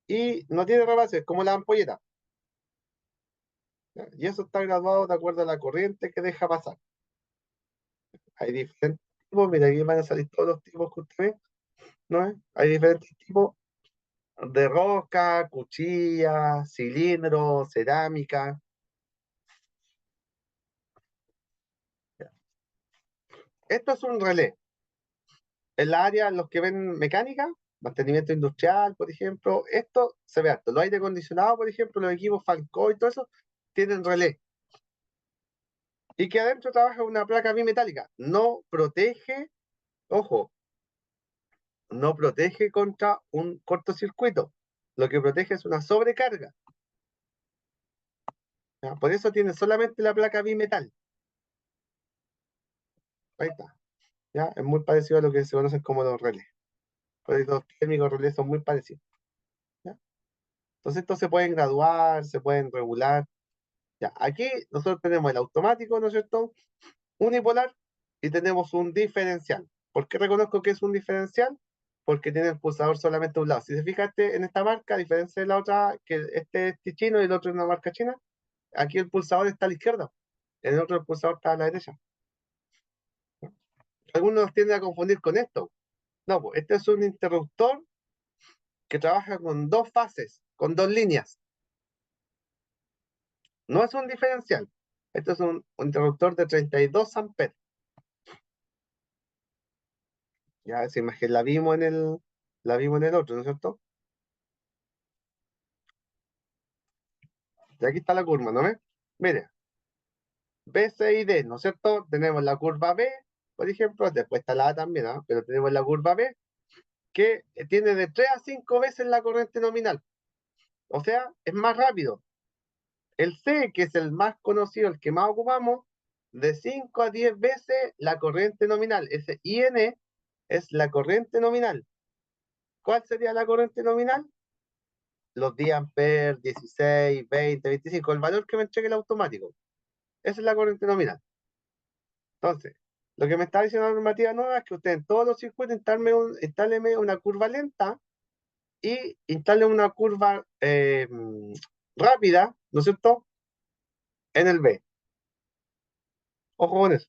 y no tiene rebase, es como la ampolleta. ¿Ya? Y eso está graduado de acuerdo a la corriente que deja pasar. Hay diferentes tipos, mira, aquí van a salir todos los tipos que usted ve, ¿no? Hay diferentes tipos de rosca, cuchilla, cilindro, cerámica. Esto es un relé. En la área, los que ven mecánica, mantenimiento industrial, por ejemplo, esto se ve harto. Los aire acondicionados, por ejemplo, los equipos Falco y todo eso, tienen relé. Y que adentro trabaja una placa bimetálica. No protege, ojo, no protege contra un cortocircuito. Lo que protege es una sobrecarga. ¿Ya? Por eso tiene solamente la placa bimetal. Ahí está. ¿Ya? Es muy parecido a lo que se conocen como los relés. Por eso los térmicos relés son muy parecidos. ¿Ya? Entonces estos se pueden graduar, se pueden regular. Ya, aquí nosotros tenemos el automático, ¿no es cierto? Unipolar y tenemos un diferencial. ¿Por qué reconozco que es un diferencial? Porque tiene el pulsador solamente a un lado. Si se fijaste en esta marca, a diferencia de la otra, que este es chino y el otro es una marca china, aquí el pulsador está a la izquierda, en el otro el pulsador está a la derecha. Algunos nos tienden a confundir con esto. No, pues este es un interruptor que trabaja con dos fases, con dos líneas. No es un diferencial. Esto es un interruptor de 32 amperes. Ya esa imagen la vimos en el otro, ¿no es cierto? Y aquí está la curva, ¿no ves? Mire, B, C y D, ¿no es cierto? Tenemos la curva B, por ejemplo, después está la A también, ¿no? Pero tenemos la curva B, que tiene de 3 a 5 veces la corriente nominal. O sea, es más rápido. El C, que es el más conocido, el que más ocupamos, de 5 a 10 veces la corriente nominal. Ese IN es la corriente nominal. ¿Cuál sería la corriente nominal? Los 10 amperes, 16, 20, 25, el valor que me entregue el automático. Esa es la corriente nominal. Entonces, lo que me está diciendo la normativa nueva es que usted en todos los circuitos instáleme una curva lenta y instale una curva rápida, ¿no es cierto? En el B. Ojo con eso.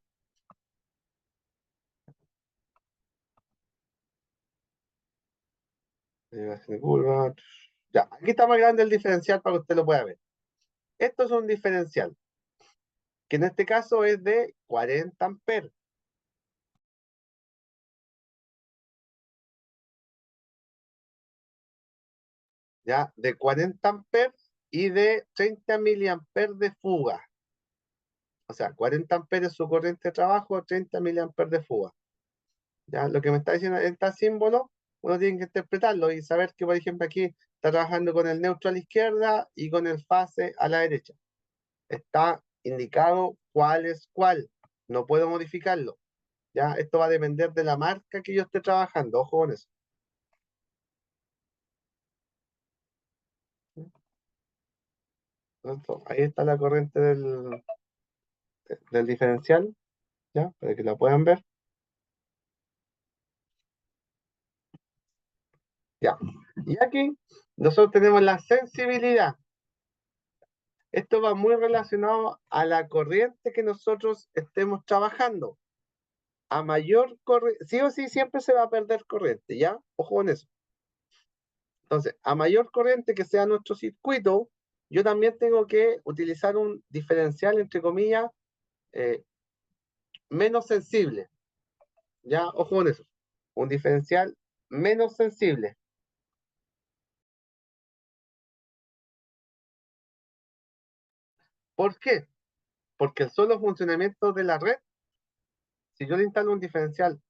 Curva. Ya, aquí está más grande el diferencial para que usted lo pueda ver. Esto es un diferencial, que en este caso es de 40 amperes. ¿Ya? De 40 amperes y de 30 miliamperes de fuga. O sea, 40 amperes su corriente de trabajo, 30 miliamperes de fuga. ¿Ya? Lo que me está diciendo este símbolo, uno tiene que interpretarlo y saber que, por ejemplo, aquí está trabajando con el neutro a la izquierda y con el fase a la derecha. Está indicado cuál es cuál. No puedo modificarlo. ¿Ya? Esto va a depender de la marca que yo esté trabajando. Ojo con eso. Entonces, ahí está la corriente del diferencial, ¿ya? Para que la puedan ver. Ya. Y aquí nosotros tenemos la sensibilidad. Esto va muy relacionado a la corriente que nosotros estemos trabajando. A mayor corriente, sí o sí siempre se va a perder corriente, ¿ya? Ojo con eso. Entonces, a mayor corriente que sea nuestro circuito, yo también tengo que utilizar un diferencial, entre comillas, eh, menos sensible, ¿ya? Ojo con eso. Un diferencial menos sensible. ¿Por qué? Porque el solo funcionamiento de la red, si yo le instalo un diferencial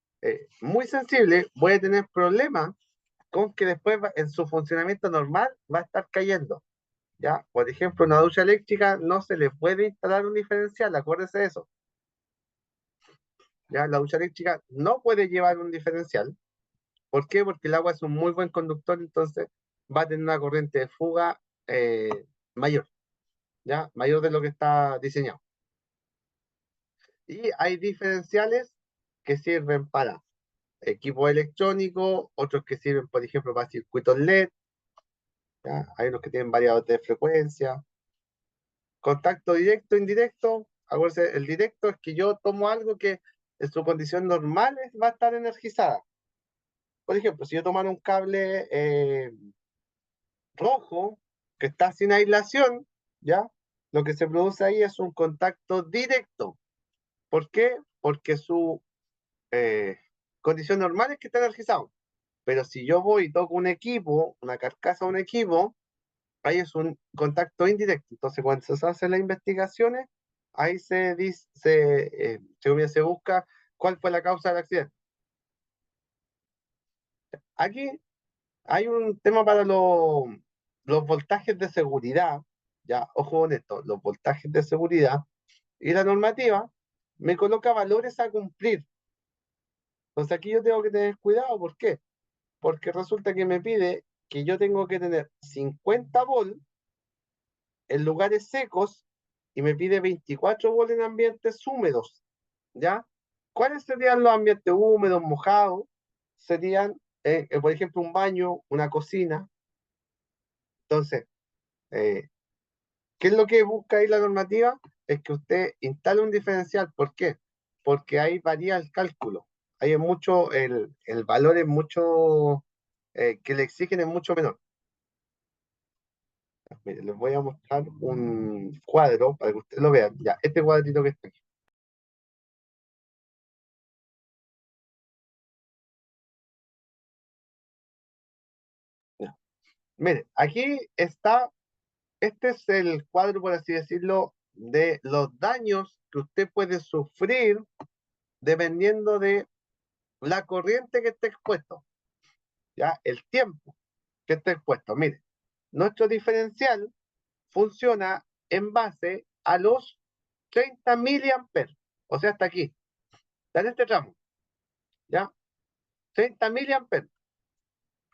muy sensible, voy a tener problemas con que después en su funcionamiento normal va a estar cayendo. ¿Ya? Por ejemplo, una ducha eléctrica no se le puede instalar un diferencial, acuérdese de eso. ¿Ya? La ducha eléctrica no puede llevar un diferencial. ¿Por qué? Porque el agua es un muy buen conductor, entonces va a tener una corriente de fuga mayor, ¿ya? Mayor de lo que está diseñado. Y hay diferenciales que sirven para equipos electrónicos, otros que sirven, por ejemplo, para circuitos LED, ¿ya? Hay unos que tienen variadores de frecuencia. Contacto directo, indirecto. Acuérdense, el directo es que yo tomo algo que en su condición normal va a estar energizada. Por ejemplo, si yo tomara un cable rojo, que está sin aislación, ¿ya? Lo que se produce ahí es un contacto directo. ¿Por qué? Porque su eh, condición normal es que esté energizado. Pero si yo voy y toco un equipo, una carcasa de un equipo, ahí es un contacto indirecto. Entonces, cuando se hacen las investigaciones, ahí se dice, se busca cuál fue la causa del accidente. Aquí hay un tema para los voltajes de seguridad, ya, ojo con esto, los voltajes de seguridad y la normativa me coloca valores a cumplir. Entonces aquí yo tengo que tener cuidado, ¿por qué? Porque resulta que me pide que yo tengo que tener 50 volts en lugares secos y me pide 24 volts en ambientes húmedos, ¿ya? ¿Cuáles serían los ambientes húmedos, mojados? Serían, por ejemplo, un baño, una cocina. Entonces, eh, ¿qué es lo que busca ahí la normativa? Es que usted instale un diferencial. ¿Por qué? Porque ahí varía el cálculo. Hay mucho, el valor es mucho, que le exigen es mucho menor. Mire, les voy a mostrar un cuadro para que ustedes lo vean. Ya, este cuadrito que está aquí. Ya. Mire, aquí está, este es el cuadro, por así decirlo, de los daños que usted puede sufrir dependiendo de la corriente que esté expuesto, ya, el tiempo que esté expuesto. Mire, nuestro diferencial funciona en base a los 30 miliamperes, o sea, hasta aquí, está en este tramo, ¿ya? 30 miliamperes.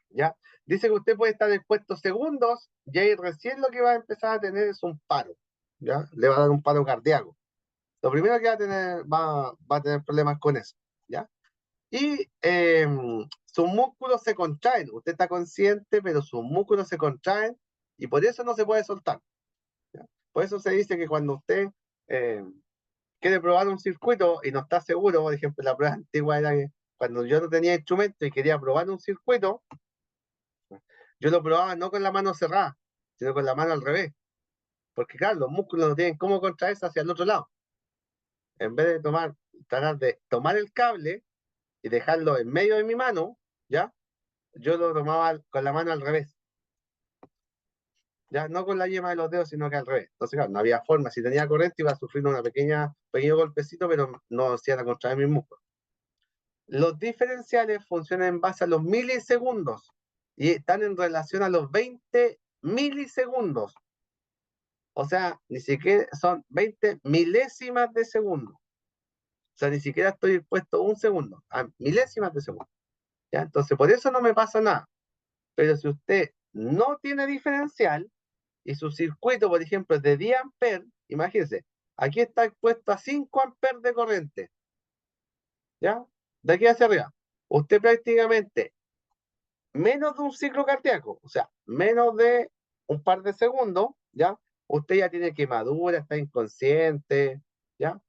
¿Ya? Dice que usted puede estar expuesto segundos y ahí recién lo que va a empezar a tener es un paro, ¿ya? Le va a dar un paro cardíaco. Lo primero que va a tener, va a tener problemas con eso, ¿ya? Y sus músculos se contraen, usted está consciente, pero sus músculos se contraen y por eso no se puede soltar, ¿ya? Por eso se dice que cuando usted eh, quiere probar un circuito y no está seguro, por ejemplo, la prueba antigua era que cuando yo no tenía instrumento y quería probar un circuito, yo lo probaba no con la mano cerrada, sino con la mano al revés. Porque claro, los músculos no tienen cómo contraerse hacia el otro lado. En vez de tratar de tomar el cable y dejarlo en medio de mi mano, ¿ya? Yo lo tomaba con la mano al revés. Ya, no con la yema de los dedos, sino que al revés. Entonces, claro, no había forma. Si tenía corriente, iba a sufrir una pequeño golpecito, pero no hacía contraer mis músculos. Los diferenciales funcionan en base a los milisegundos y están en relación a los 20 milisegundos. O sea, ni siquiera son 20 milésimas de segundo. O sea, ni siquiera estoy expuesto un segundo, a milésimas de segundo. ¿Ya? Entonces, por eso no me pasa nada. Pero si usted no tiene diferencial y su circuito, por ejemplo, es de 10 amperes, imagínense, aquí está expuesto a 5 amperes de corriente. ¿Ya? De aquí hacia arriba. Usted prácticamente menos de un ciclo cardíaco, o sea, menos de un par de segundos, ¿ya? Usted ya tiene quemadura, está inconsciente, ¿ya?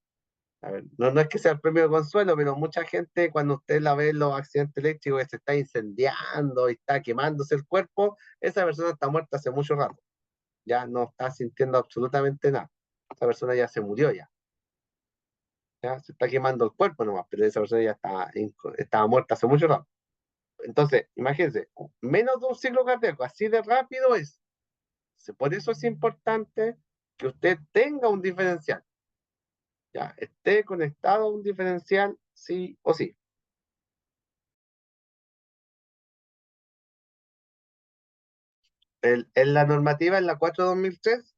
A ver, no es que sea el premio de consuelo, pero mucha gente cuando usted la ve en los accidentes eléctricos que se está incendiando y está quemándose el cuerpo, esa persona está muerta hace mucho rato, ya no está sintiendo absolutamente nada. Esa persona ya se murió ya se está quemando el cuerpo nomás, pero esa persona ya estaba muerta hace mucho rato. Entonces, imagínense, menos de un ciclo cardíaco, así de rápido es. Por eso es importante que usted tenga un diferencial, ya esté conectado a un diferencial sí o sí. En la normativa, en la 4/2003,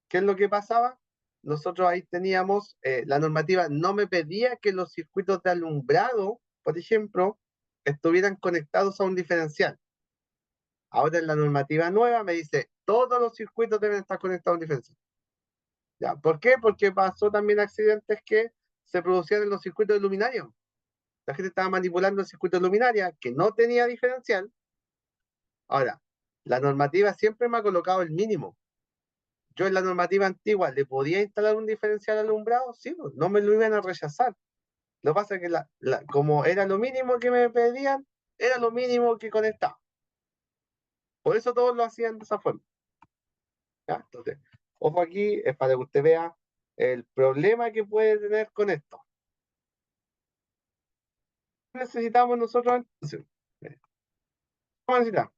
¿qué es lo que pasaba? Nosotros ahí teníamos, la normativa no me pedía que los circuitos de alumbrado, por ejemplo, estuvieran conectados a un diferencial. Ahora en la normativa nueva me dice, todos los circuitos deben estar conectados a un diferencial. ¿Ya? ¿Por qué? Porque pasó también accidentes que se producían en los circuitos de luminaria. La gente estaba manipulando el circuito de luminaria que no tenía diferencial. Ahora, la normativa siempre me ha colocado el mínimo. Yo en la normativa antigua le podía instalar un diferencial alumbrado, sí, pues, no me lo iban a rechazar. Lo que pasa es que como era lo mínimo que me pedían, era lo mínimo que conectaba. Por eso todos lo hacían de esa forma. ¿Ya? Entonces, ojo aquí, es para que usted vea el problema que puede tener con esto. Necesitamos nosotros, entonces, vamos a necesitar,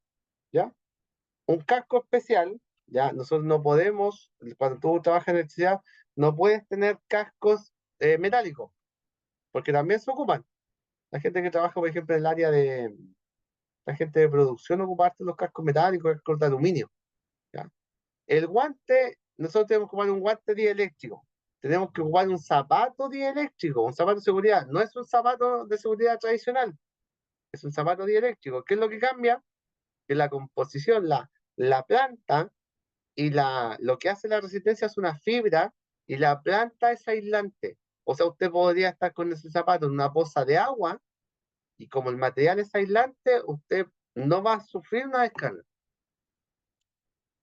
¿ya? Un casco especial, ¿ya? Nosotros no podemos, cuando tú trabajas en electricidad, no puedes tener cascos metálicos, porque también se ocupan. La gente que trabaja, por ejemplo, en el área de, la gente de producción ocupa harto los cascos metálicos, cascos de aluminio, ¿ya? El guante, nosotros tenemos que ocupar un guante dieléctrico. Tenemos que ocupar un zapato dieléctrico, un zapato de seguridad. No es un zapato de seguridad tradicional, es un zapato dieléctrico. ¿Qué es lo que cambia? Que la composición, la planta y lo que hace la resistencia es una fibra y la planta es aislante. O sea, usted podría estar con ese zapato en una poza de agua y como el material es aislante, usted no va a sufrir una descarga.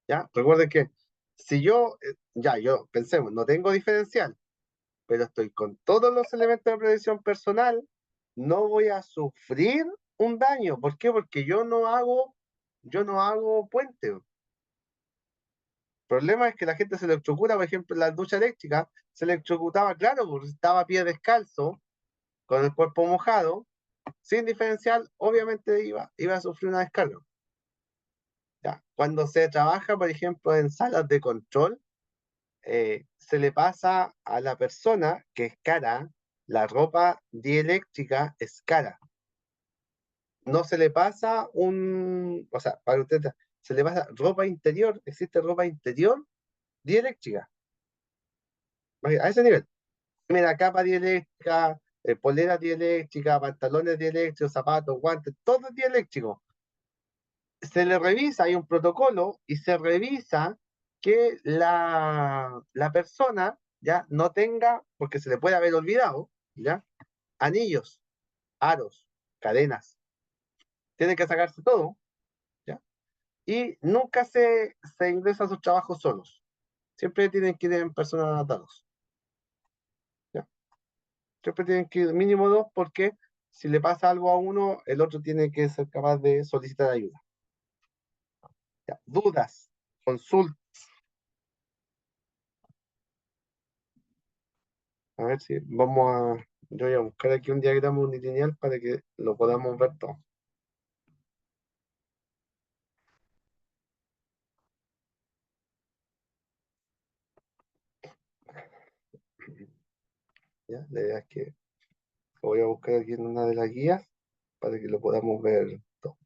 ¿Ya? Recuerden que si yo, yo pensemos, no tengo diferencial, pero estoy con todos los elementos de protección personal, no voy a sufrir un daño. ¿Por qué? Porque yo no hago puente. El problema es que la gente se electrocuta, por ejemplo, en la ducha eléctrica, se electrocutaba, claro, porque estaba a pie descalzo, con el cuerpo mojado, sin diferencial, obviamente iba a sufrir una descarga. ¿Ya? Cuando se trabaja, por ejemplo, en salas de control, se le pasa a la persona que es cara, la ropa dieléctrica es cara. No se le pasa o sea, para usted, se le pasa ropa interior, existe ropa interior dieléctrica, a ese nivel. Mira, capa dieléctrica, polera dieléctrica, pantalones dieléctricos, zapatos, guantes, todo es dieléctrico. Se le revisa, hay un protocolo y se revisa que la persona ya no tenga, porque se le puede haber olvidado, ya, anillos, aros, cadenas. Tiene que sacarse todo, ya. Y nunca se ingresa a sus trabajos solos. Siempre tienen que ir en personas atados, ya. Siempre tienen que ir mínimo dos porque si le pasa algo a uno, el otro tiene que ser capaz de solicitar ayuda. Ya. Dudas, consultas. A ver si yo voy a buscar aquí un diagrama unilineal para que lo podamos ver todo. ¿Ya? La idea es que lo voy a buscar aquí en una de las guías para que lo podamos ver todo.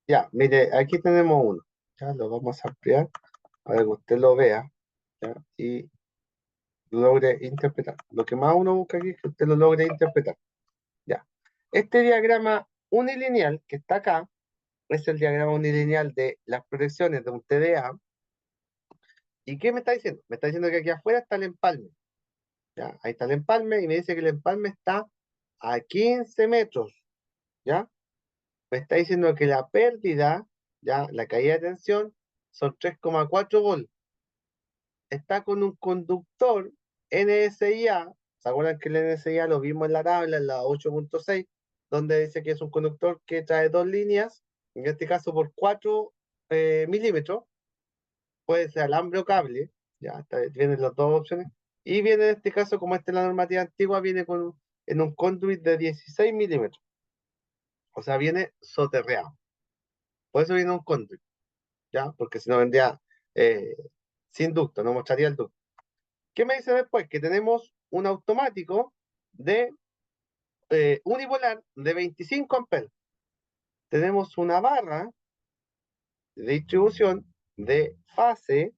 Ya, mire, aquí tenemos uno. Ya lo vamos a ampliar para que usted lo vea, ¿ya? Y logre interpretar. Lo que más uno busca aquí es que usted lo logre interpretar. Ya. Este diagrama unilineal que está acá es el diagrama unilineal de las proyecciones de un TDA. ¿Y qué me está diciendo? Me está diciendo que aquí afuera está el empalme. ¿Ya? Ahí está el empalme y me dice que el empalme está a 15 metros. ¿Ya? Me está diciendo que la pérdida, ¿ya? La caída de tensión son 3,4 volts. Está con un conductor NSIA. ¿Se acuerdan que el NSIA lo vimos en la tabla, en la 8.6, donde dice que es un conductor que trae dos líneas, en este caso por 4 milímetros, puede ser alambre o cable, ya vienen las dos opciones, y viene en este caso, como esta es la normativa antigua, viene en un conduit de 16 milímetros, o sea, viene soterreado, por eso viene un conduit, ya, porque si no vendría eh, sin ducto, no mostraría el ducto. ¿Qué me dice después? Que tenemos un automático de unipolar de 25 amperes. tenemos una barra de distribución de fase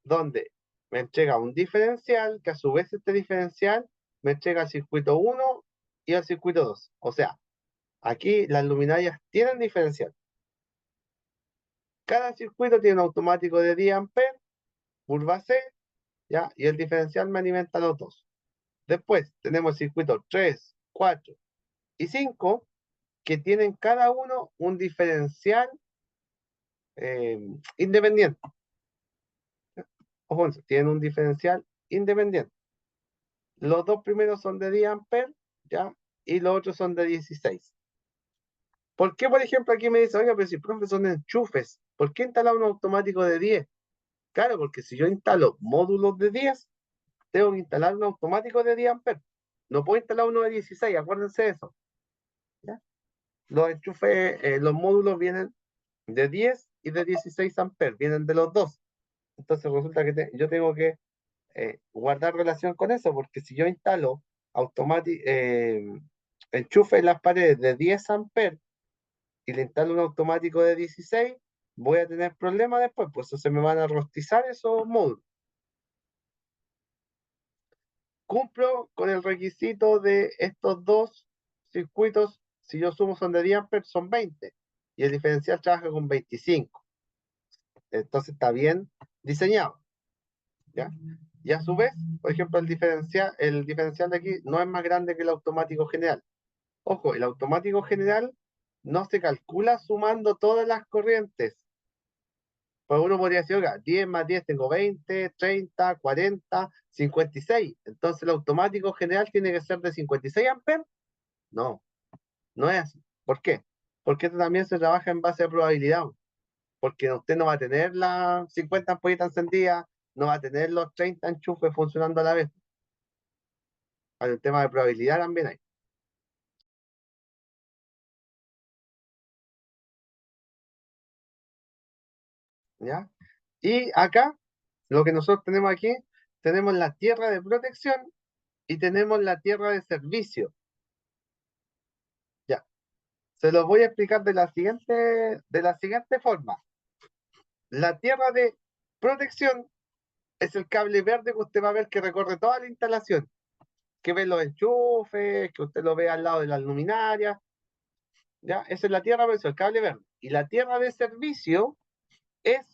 donde me entrega un diferencial, que a su vez este diferencial me entrega el circuito 1 y el circuito 2. O sea, aquí las luminarias tienen diferencial. Cada circuito tiene un automático de 10 amperes, curva C, ¿ya? Y el diferencial me alimenta los dos. Después tenemos el circuito 3, 4 y 5, que tienen cada uno un diferencial independiente. Ojo, tienen un diferencial independiente. Los dos primeros son de 10 amperes, ¿ya? Y los otros son de 16. ¿Por qué, por ejemplo, aquí me dice, oiga, pero si profe son enchufes, ¿por qué instalar un automático de 10? Claro, porque si yo instalo módulos de 10, tengo que instalar un automático de 10 amperes. No puedo instalar uno de 16, acuérdense de eso. ¿Ya? Los enchufes, los módulos vienen de 10 y de 16 amperes, vienen de los dos. Entonces resulta que yo tengo que guardar relación con eso, porque si yo instalo enchufe en las paredes de 10 amperes y le instalo un automático de 16, voy a tener problemas después, pues se me van a rostizar esos módulos. Cumplo con el requisito de estos dos circuitos, si yo sumo son de 10 amperes, son 20, y el diferencial trabaja con 25. Entonces está bien diseñado, ¿ya? Y a su vez, por ejemplo, el diferencial de aquí no es más grande que el automático general. Ojo, el automático general no se calcula sumando todas las corrientes. Pues uno podría decir, oiga, 10 más 10 tengo 20, 30, 40, 56. Entonces el automático general tiene que ser de 56 amperes. No, no es así. ¿Por qué? Porque esto también se trabaja en base a probabilidad. Porque usted no va a tener las 50 ampolletas encendidas, no va a tener los 30 enchufes funcionando a la vez. Hay un tema de probabilidad también hay. ¿Ya? Y acá, lo que nosotros tenemos aquí, tenemos la tierra de protección y tenemos la tierra de servicio. Ya, se los voy a explicar de la siguiente forma. La tierra de protección es el cable verde que usted va a ver que recorre toda la instalación, que ve los enchufes, que usted lo ve al lado de las luminarias. ¿Ya? Esa es la tierra de protección, el cable verde. Y la tierra de servicio es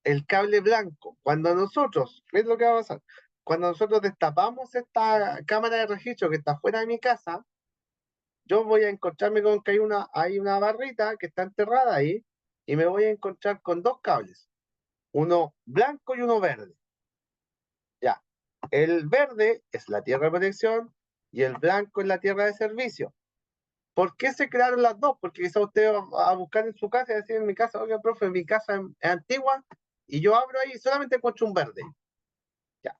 el cable blanco. Cuando nosotros, ¿qué es lo que va a pasar? Cuando nosotros destapamos esta cámara de registro que está fuera de mi casa, yo voy a encontrarme con que hay una barrita que está enterrada ahí y me voy a encontrar con dos cables, uno blanco y uno verde. Ya, el verde es la tierra de protección y el blanco es la tierra de servicio. ¿Por qué se crearon las dos? Porque quizá usted va a buscar en su casa y decir en mi casa, oiga, profe, mi casa es antigua y yo abro ahí y solamente encuentro un verde. Ya.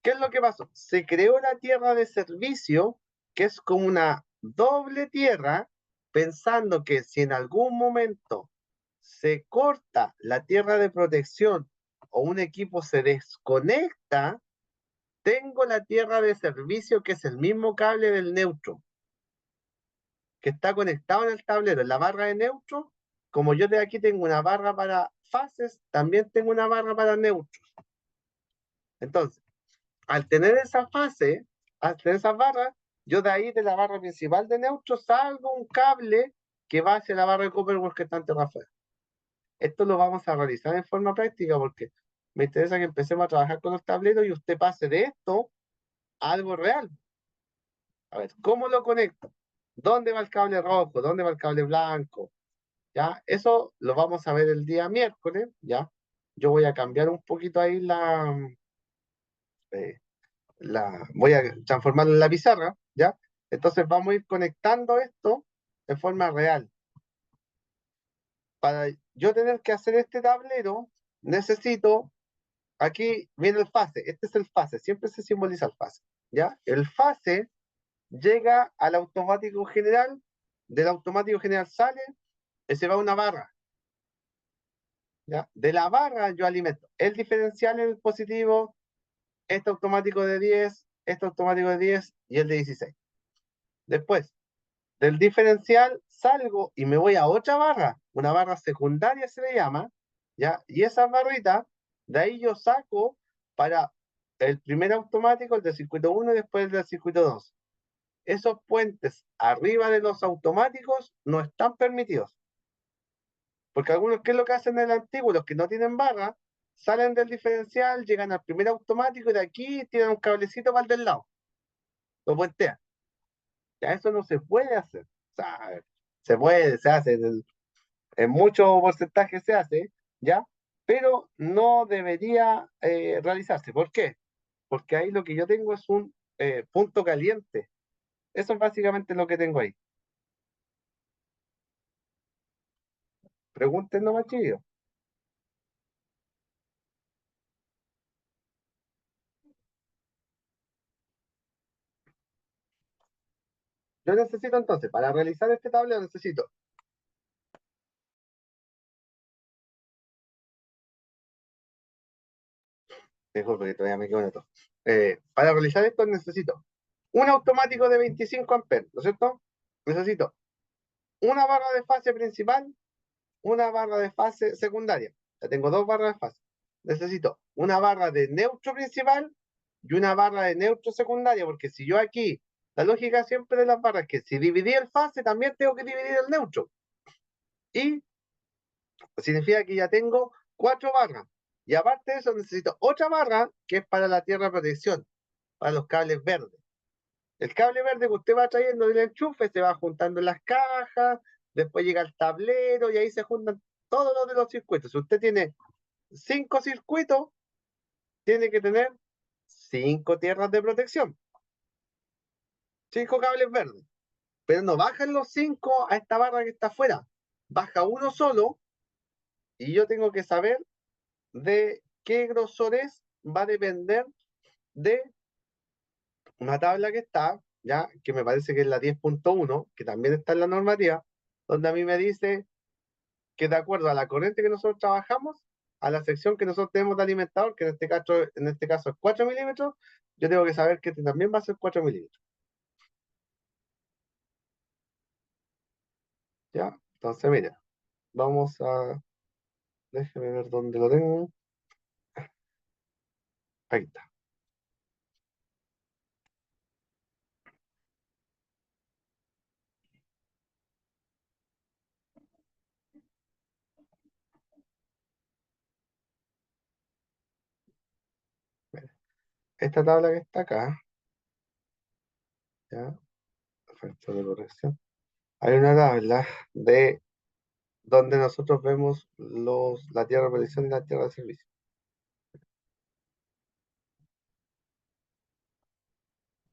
¿Qué es lo que pasó? Se creó la tierra de servicio, que es como una doble tierra, pensando que si en algún momento se corta la tierra de protección o un equipo se desconecta, tengo la tierra de servicio, que es el mismo cable del neutro, que está conectado en el tablero, en la barra de neutro. Como yo de aquí tengo una barra para fases, también tengo una barra para neutros. Entonces, al tener esa fase, al tener esas barras, yo de ahí de la barra principal de neutro salgo un cable que va hacia la barra de Copperworth que está en afuera. Esto lo vamos a realizar en forma práctica porque me interesa que empecemos a trabajar con los tableros y usted pase de esto a algo real. A ver, ¿cómo lo conecto? ¿Dónde va el cable rojo? ¿Dónde va el cable blanco? ¿Ya? Eso lo vamos a ver el día miércoles, ¿ya? Yo voy a cambiar un poquito ahí eh, voy a transformarlo en la pizarra, ¿ya? Entonces vamos a ir conectando esto de forma real. Para yo tener que hacer este tablero, necesito, aquí viene el fase, este es el fase, siempre se simboliza el fase, ¿ya? El fase llega al automático general, del automático general sale y se va a una barra, ¿ya? De la barra yo alimento el diferencial en el positivo, este automático de 10, este automático de 10 y el de 16. Después, Del diferencial salgo y me voy a otra barra, una barra secundaria se le llama, ¿ya? Y esas barritas, de ahí yo saco para el primer automático, el del circuito 1 y después el del circuito 2. Esos puentes arriba de los automáticos no están permitidos. Porque algunos, ¿qué es lo que hacen en el antiguo? Los que no tienen barra, salen del diferencial, llegan al primer automático y de aquí tiran un cablecito para el del lado. Lo puentean. Ya eso no se puede hacer. O sea, se puede, se hace, en mucho porcentaje se hace, ¿ya? Pero no debería realizarse. ¿Por qué? Porque ahí lo que yo tengo es un punto caliente. Eso es básicamente lo que tengo ahí. Pregunten nomás, chiquillos. Yo necesito entonces, para realizar este tablero, necesito, disculpe que todavía me quedo en esto. Para realizar esto necesito un automático de 25 amperes, ¿no es cierto? Necesito una barra de fase principal, una barra de fase secundaria. Ya tengo dos barras de fase. Necesito una barra de neutro principal y una barra de neutro secundaria, porque si yo aquí, la lógica siempre de las barras es que si dividí el fase, también tengo que dividir el neutro. Y significa que ya tengo cuatro barras. Y aparte de eso, necesito otra barra que es para la tierra de protección, para los cables verdes. El cable verde que usted va trayendo del enchufe se va juntando en las cajas, después llega al tablero y ahí se juntan todos los de los circuitos. Si usted tiene 5 circuitos, tiene que tener 5 tierras de protección, 5 cables verdes. Pero no bajan los 5 a esta barra que está afuera, baja uno solo y yo tengo que saber de qué grosor es, va a depender de una tabla que está, ya, que me parece que es la 10.1, que también está en la normativa, donde a mí me dice que de acuerdo a la corriente que nosotros trabajamos, a la sección que nosotros tenemos de alimentador, que en este caso es 4 milímetros, yo tengo que saber que este también va a ser 4 milímetros. ¿Ya? Entonces, mira, vamos a... Déjeme ver dónde lo tengo. Ahí está. Mira, esta tabla que está acá, ¿ya? Factor de corrección. Hay una tabla de donde nosotros vemos la tierra de predicción y la tierra de servicio.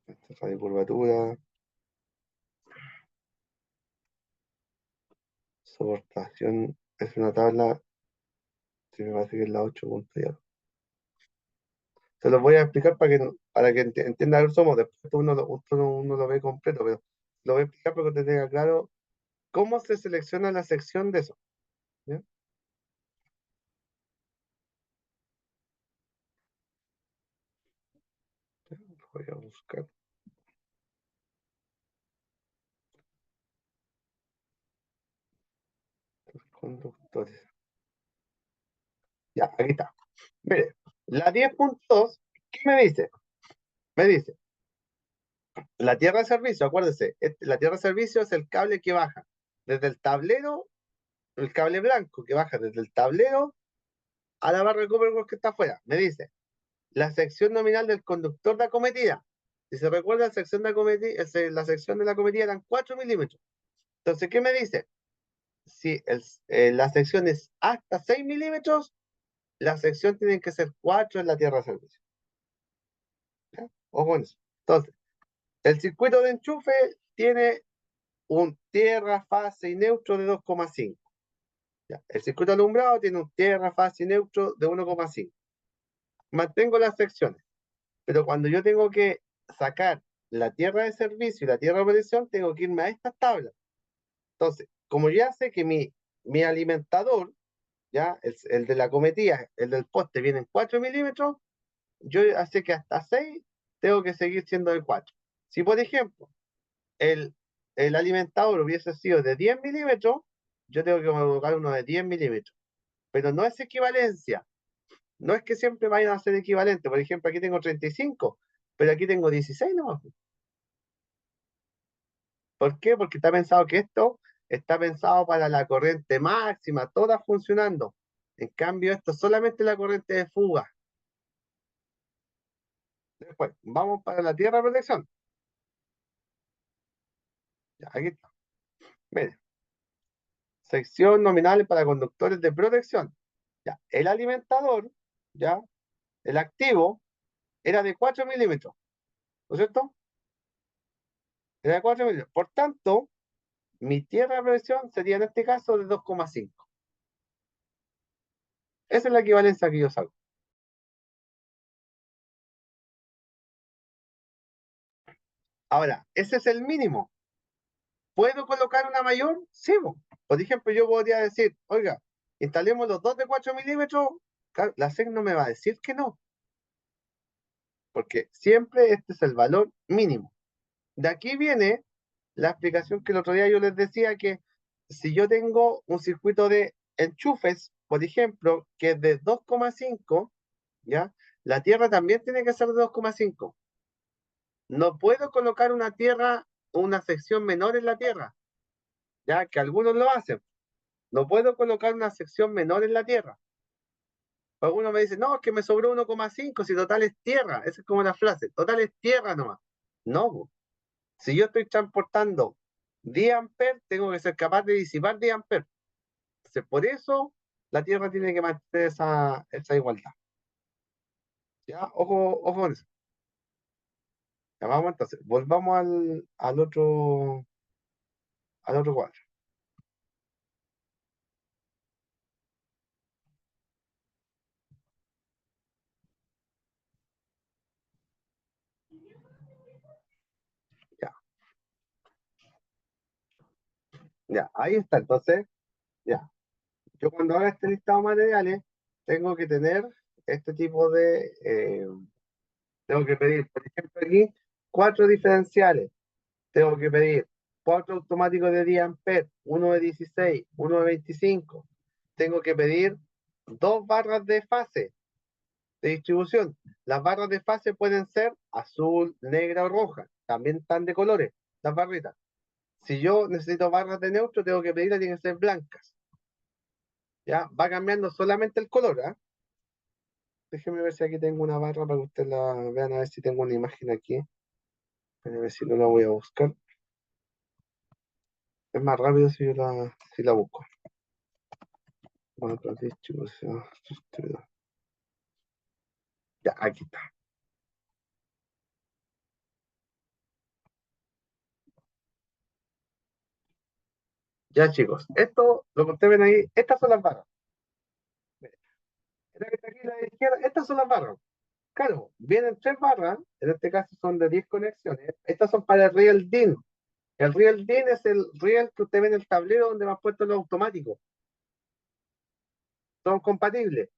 Esta es radio curvatura, soportación, es una tabla, si me parece que es la 8 punto y algo. Se los voy a explicar para que entienda el somos. Después uno lo ve completo, pero lo voy a explicar para que usted tenga claro cómo se selecciona la sección de eso. ¿Ya? Voy a buscar los conductores. Ya, aquí está. Mire, la 10.2, ¿qué me dice? Me dice, la tierra de servicio, acuérdese, la tierra de servicio es el cable que baja desde el tablero, el cable blanco que baja desde el tablero a la barra de Copperworth que está afuera. Me dice, la sección nominal del conductor de acometida. Si se recuerda, la sección de la acometida eran 4 milímetros. Entonces, ¿qué me dice? Si la sección es hasta 6 milímetros, la sección tiene que ser 4 en la tierra de servicio. ¿Ya? Ojo con eso. Entonces, el circuito de enchufe tiene un tierra, fase y neutro de 2,5. ¿Ya? El circuito alumbrado tiene un tierra, fase y neutro de 1,5. Mantengo las secciones, pero cuando yo tengo que sacar la tierra de servicio y la tierra de operación, tengo que irme a estas tablas. Entonces, como ya sé que mi alimentador, ya el de la cometida, el del poste, viene en 4 milímetros, yo sé que hasta 6 tengo que seguir siendo de 4. Si, por ejemplo, el el alimentador hubiese sido de 10 milímetros, yo tengo que colocar uno de 10 milímetros. Pero no es equivalencia. No es que siempre vayan a ser equivalentes. Por ejemplo, aquí tengo 35, pero aquí tengo 16 nomás. ¿Por qué? Porque está pensado que esto está pensado para la corriente máxima, todas funcionando. En cambio, esto es solamente la corriente de fuga. Después, vamos para la tierra de protección. Ya, aquí está. Miren, sección nominal para conductores de protección. Ya, el alimentador, ya, el activo, era de 4 milímetros, ¿no es cierto? Era de 4 milímetros. Por tanto, mi tierra de protección sería en este caso de 2,5. Esa es la equivalencia que yo saco. Ahora, ese es el mínimo. ¿Puedo colocar una mayor? Sí, po. Por ejemplo, yo podría decir, oiga, instalemos los dos de 4 milímetros. Claro, la SEC no me va a decir que no, porque siempre este es el valor mínimo. De aquí viene la explicación que el otro día yo les decía que si yo tengo un circuito de enchufes, por ejemplo, que es de 2,5, ¿ya? La tierra también tiene que ser de 2,5. No puedo colocar una tierra, una sección menor en la tierra, ya que algunos lo hacen. No puedo colocar una sección menor en la tierra. Algunos me dicen, no, es que me sobró 1,5, si total es tierra. Esa es como la frase, total es tierra nomás. No, po. Si yo estoy transportando 10 amperes, tengo que ser capaz de disipar 10 amperes. Entonces, por eso la tierra tiene que mantener esa igualdad. ¿Ya? Ojo, ojo con eso. Ya vamos entonces, volvamos al otro cuadro. Ya, ya, ahí está. Entonces, ya. Yo cuando haga este listado de materiales, tengo que tener este tipo tengo que pedir, por ejemplo, aquí, 4 diferenciales. Tengo que pedir 4 automáticos de 10 amperes, uno de 16, uno de 25. Tengo que pedir 2 barras de fase de distribución. Las barras de fase pueden ser azul, negra o roja. También están de colores, las barritas. Si yo necesito barras de neutro, tengo que pedirlas, tienen que ser blancas. ¿Ya? Va cambiando solamente el color, ¿ah? Déjeme ver si aquí tengo una barra para que ustedes la vean, a ver si tengo una imagen aquí. A ver si no la voy a buscar. Es más rápido si la busco. Otra distribución. Ya, aquí está. Ya, chicos. Esto, lo que ustedes ven ahí, estas son las barras. Esta que está aquí a la izquierda, estas son las barras. Claro, vienen 3 barras, en este caso son de 10 conexiones. Estas son para el Real DIN. El Real DIN es el Real que usted ve en el tablero donde me ha puesto los automáticos. Son compatibles.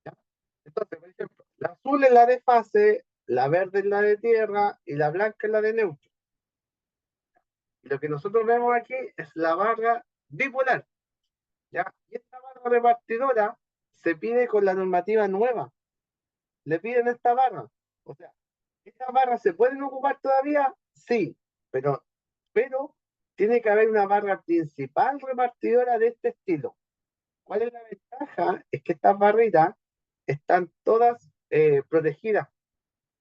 ¿Ya? Entonces, por ejemplo, la azul es la de fase, la verde es la de tierra y la blanca es la de neutro. Y lo que nosotros vemos aquí es la barra bipolar, ¿ya? Y esta barra repartidora se pide con la normativa nueva. Le piden esta barra. O sea, ¿estas barras se pueden ocupar todavía? Sí, pero tiene que haber una barra principal repartidora de este estilo. ¿Cuál es la ventaja? Es que estas barritas están todas protegidas.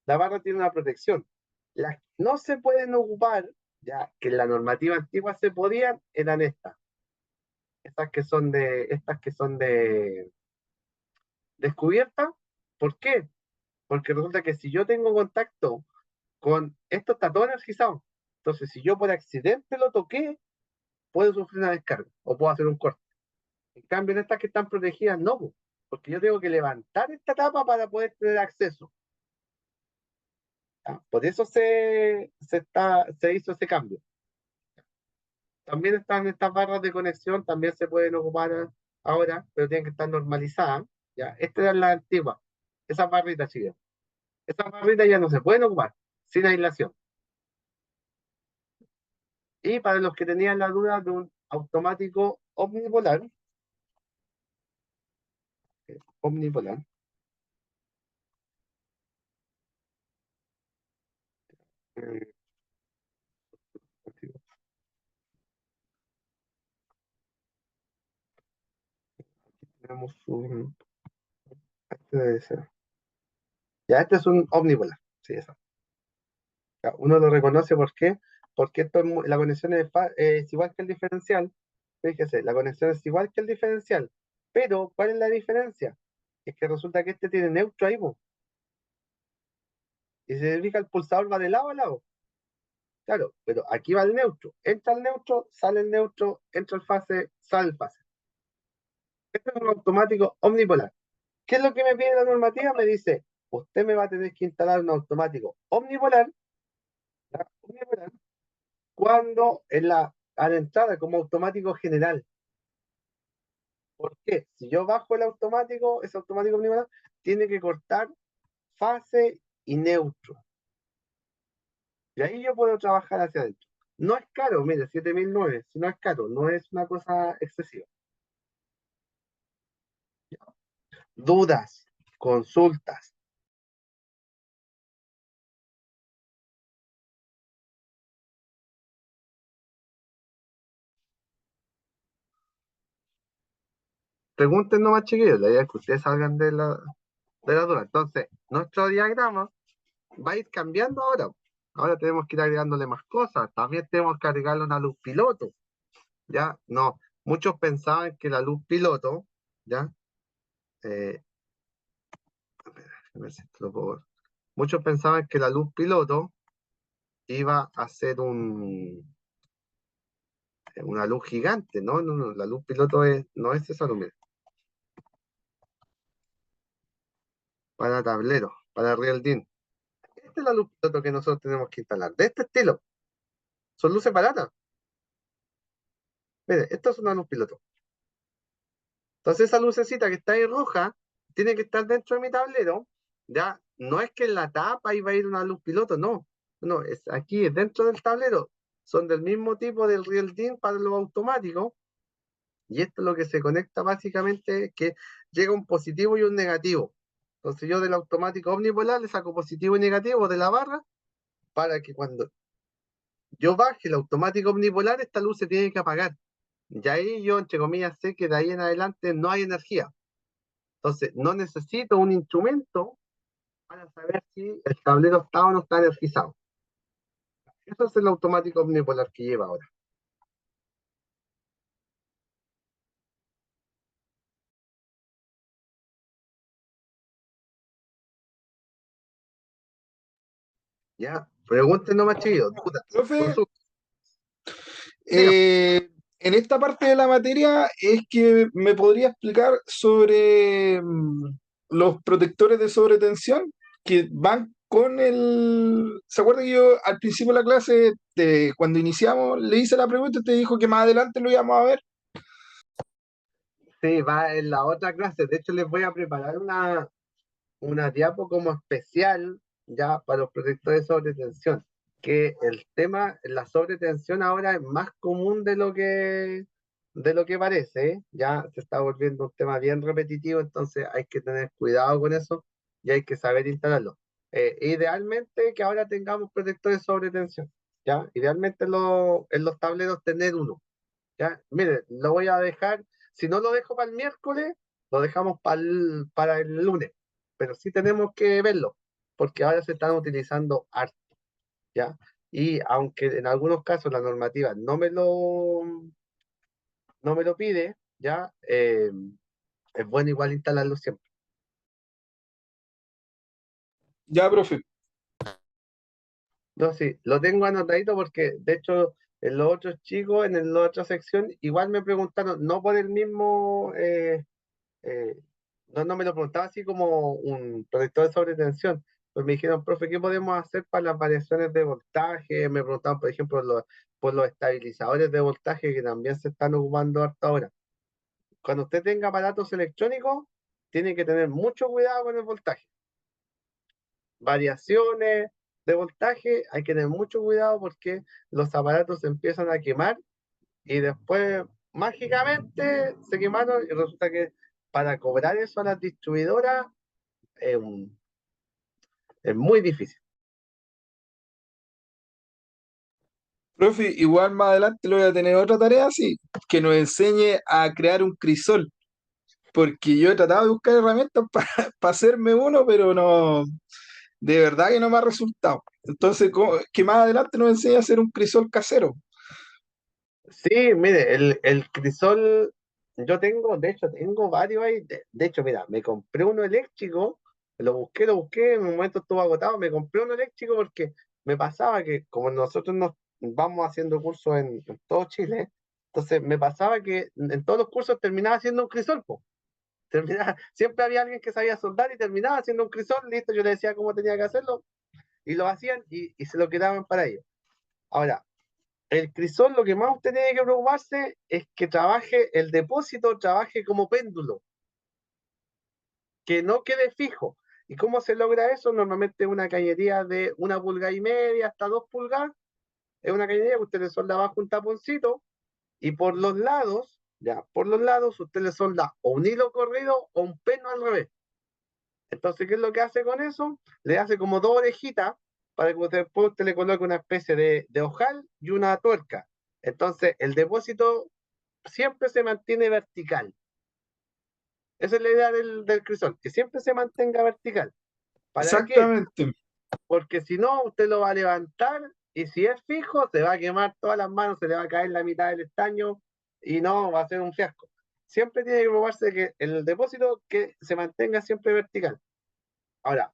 La barra tiene una protección. Las que no se pueden ocupar, ya que en la normativa antigua se podían, eran estas que son de descubierta. ¿Por qué? Porque resulta que si yo tengo contacto con esto, está todo energizado. Entonces, si yo por accidente lo toqué, puedo sufrir una descarga o puedo hacer un corte. En cambio, en estas que están protegidas, no, po, porque yo tengo que levantar esta tapa para poder tener acceso. ¿Ya? Por eso se hizo ese cambio. También están estas barras de conexión, también se pueden ocupar ahora, pero tienen que estar normalizadas. ¿Ya? Esta era la antigua, esas barritas, chicas. Esas barritas ya no se pueden ocupar sin aislación. Y para los que tenían la duda de un automático omnipolar, omnipolar, eh, tenemos un, este debe ser. Ya, este es un omnipolar. Sí, eso. Ya, uno lo reconoce ¿por qué? Porque esto la conexión es igual que el diferencial. Fíjese, la conexión es igual que el diferencial. Pero, ¿cuál es la diferencia? Es que resulta que este tiene neutro ahí, po, y se dedica el pulsador va de lado a lado. Claro, pero aquí va el neutro. Entra el neutro, sale el neutro, entra el fase, sale el fase. Este es un automático omnipolar. ¿Qué es lo que me pide la normativa? Me dice, usted me va a tener que instalar un automático omnipolar, ¿ya? Omnipolar, cuando a la entrada como automático general. ¿Por qué? Si yo bajo el automático, ese automático omnipolar tiene que cortar fase y neutro. Y ahí yo puedo trabajar hacia adentro. No es caro, mire, 7.009, si no es caro, no es una cosa excesiva. Dudas, consultas. Pregunten nomás, chiquillos, la idea es que ustedes salgan de la duda. Entonces, nuestro diagrama va a ir cambiando ahora. Ahora tenemos que ir agregándole más cosas. También tenemos que agregarle una luz piloto. ¿Ya? No, muchos pensaban que la luz piloto, ¿ya? Eh, a ver si esto lo puedo ver. Muchos pensaban que la luz piloto iba a ser una luz gigante. No, no, no, la luz piloto no es esa luz, mira, para tablero, para real DIN. Esta es la luz piloto que nosotros tenemos que instalar, de este estilo. Son luces baratas. Mire, esto es una luz piloto. Entonces esa lucecita que está ahí roja tiene que estar dentro de mi tablero. Ya no es que en la tapa iba a ir una luz piloto, no. No, es aquí, es dentro del tablero. Son del mismo tipo del Real DIN para los automáticos. Y esto es lo que se conecta básicamente, que llega un positivo y un negativo. Entonces yo del automático omnipolar le saco positivo y negativo de la barra para que cuando yo baje el automático omnipolar, esta luz se tiene que apagar. Y ahí yo, entre comillas, sé que de ahí en adelante no hay energía. Entonces, no necesito un instrumento para saber si el tablero está o no está energizado. Eso es el automático omnipolar que lleva ahora. ¿Ya? Pregunten nomás, chiquillos, dudas, Profe, consultas. Diga. en esta parte de la materia es que me podría explicar sobre los protectores de sobretensión que van con el... ¿Se acuerda que yo al principio de la clase, cuando iniciamos, le hice la pregunta y te dijo que más adelante lo íbamos a ver? Sí, va en la otra clase. De hecho, les voy a preparar una diapo como especial ya para los protectores de sobretensión. Que el tema, la sobretensión ahora es más común de lo que parece, ¿eh? Ya se está volviendo un tema bien repetitivo, entonces hay que tener cuidado con eso y hay que saber instalarlo. Idealmente que ahora tengamos protectores de sobretensión, ¿ya? Idealmente en los tableros tener uno, ¿ya? Mire, lo voy a dejar, si no lo dejo para el miércoles, lo dejamos para el lunes, pero sí tenemos que verlo, porque ahora se están utilizando harto, ¿ya? Y aunque en algunos casos la normativa no me lo pide, ¿ya? Es bueno igual instalarlo siempre. Ya, profe. No, sí, lo tengo anotadito porque, de hecho, en los otros chicos, la otra sección, igual me preguntaron, no por el mismo, eh, no me lo preguntaba así como un protector de sobretensión, pues me dijeron, profe, ¿qué podemos hacer para las variaciones de voltaje? Me preguntaban, por ejemplo, por los estabilizadores de voltaje que también se están ocupando hasta ahora. Cuando usted tenga aparatos electrónicos, tiene que tener mucho cuidado con el voltaje. Variaciones. de voltaje, hay que tener mucho cuidado porque los aparatos se empiezan a quemar y después mágicamente se quemaron y resulta que para cobrar eso a las distribuidoras es muy difícil. Profe, igual más adelante lo voy a tener otra tarea así, que nos enseñe a crear un crisol, porque yo he tratado de buscar herramientas para hacerme uno, pero no, de verdad que no me ha resultado. Entonces, que más adelante nos enseñe a hacer un crisol casero. Sí, mire, el crisol, yo tengo, de hecho, tengo varios ahí. De hecho, mira, me compré uno eléctrico, lo busqué, en un momento estuvo agotado, me compré uno eléctrico porque me pasaba que como nosotros nos vamos haciendo cursos en todo Chile, entonces me pasaba que en todos los cursos terminaba haciendo un crisol, po. Terminaba, siempre había alguien que sabía soldar y terminaba haciendo un crisol, listo, yo le decía cómo tenía que hacerlo, y lo hacían y se lo quedaban para ellos. Ahora, el crisol lo que más usted tiene que preocuparse es que trabaje, el depósito trabaje como péndulo, que no quede fijo. ¿Y cómo se logra eso? Normalmente una cañería de 1,5 pulgadas hasta 2 pulgadas. Es una cañería que usted le solda abajo un taponcito y por los lados, ya, por los lados usted le solda o un hilo corrido o un peno al revés. Entonces, ¿qué es lo que hace con eso? Le hace como dos orejitas para que después usted le coloque una especie de ojal y una tuerca. Entonces, el depósito siempre se mantiene vertical. Esa es la idea del crisol, que siempre se mantenga vertical. ¿Para qué? Exactamente, Porque si no, usted lo va a levantar y si es fijo, se va a quemar todas las manos, se le va a caer la mitad del estaño y no, va a ser un fiasco. Siempre tiene que probarse de que el depósito que se mantenga siempre vertical. Ahora,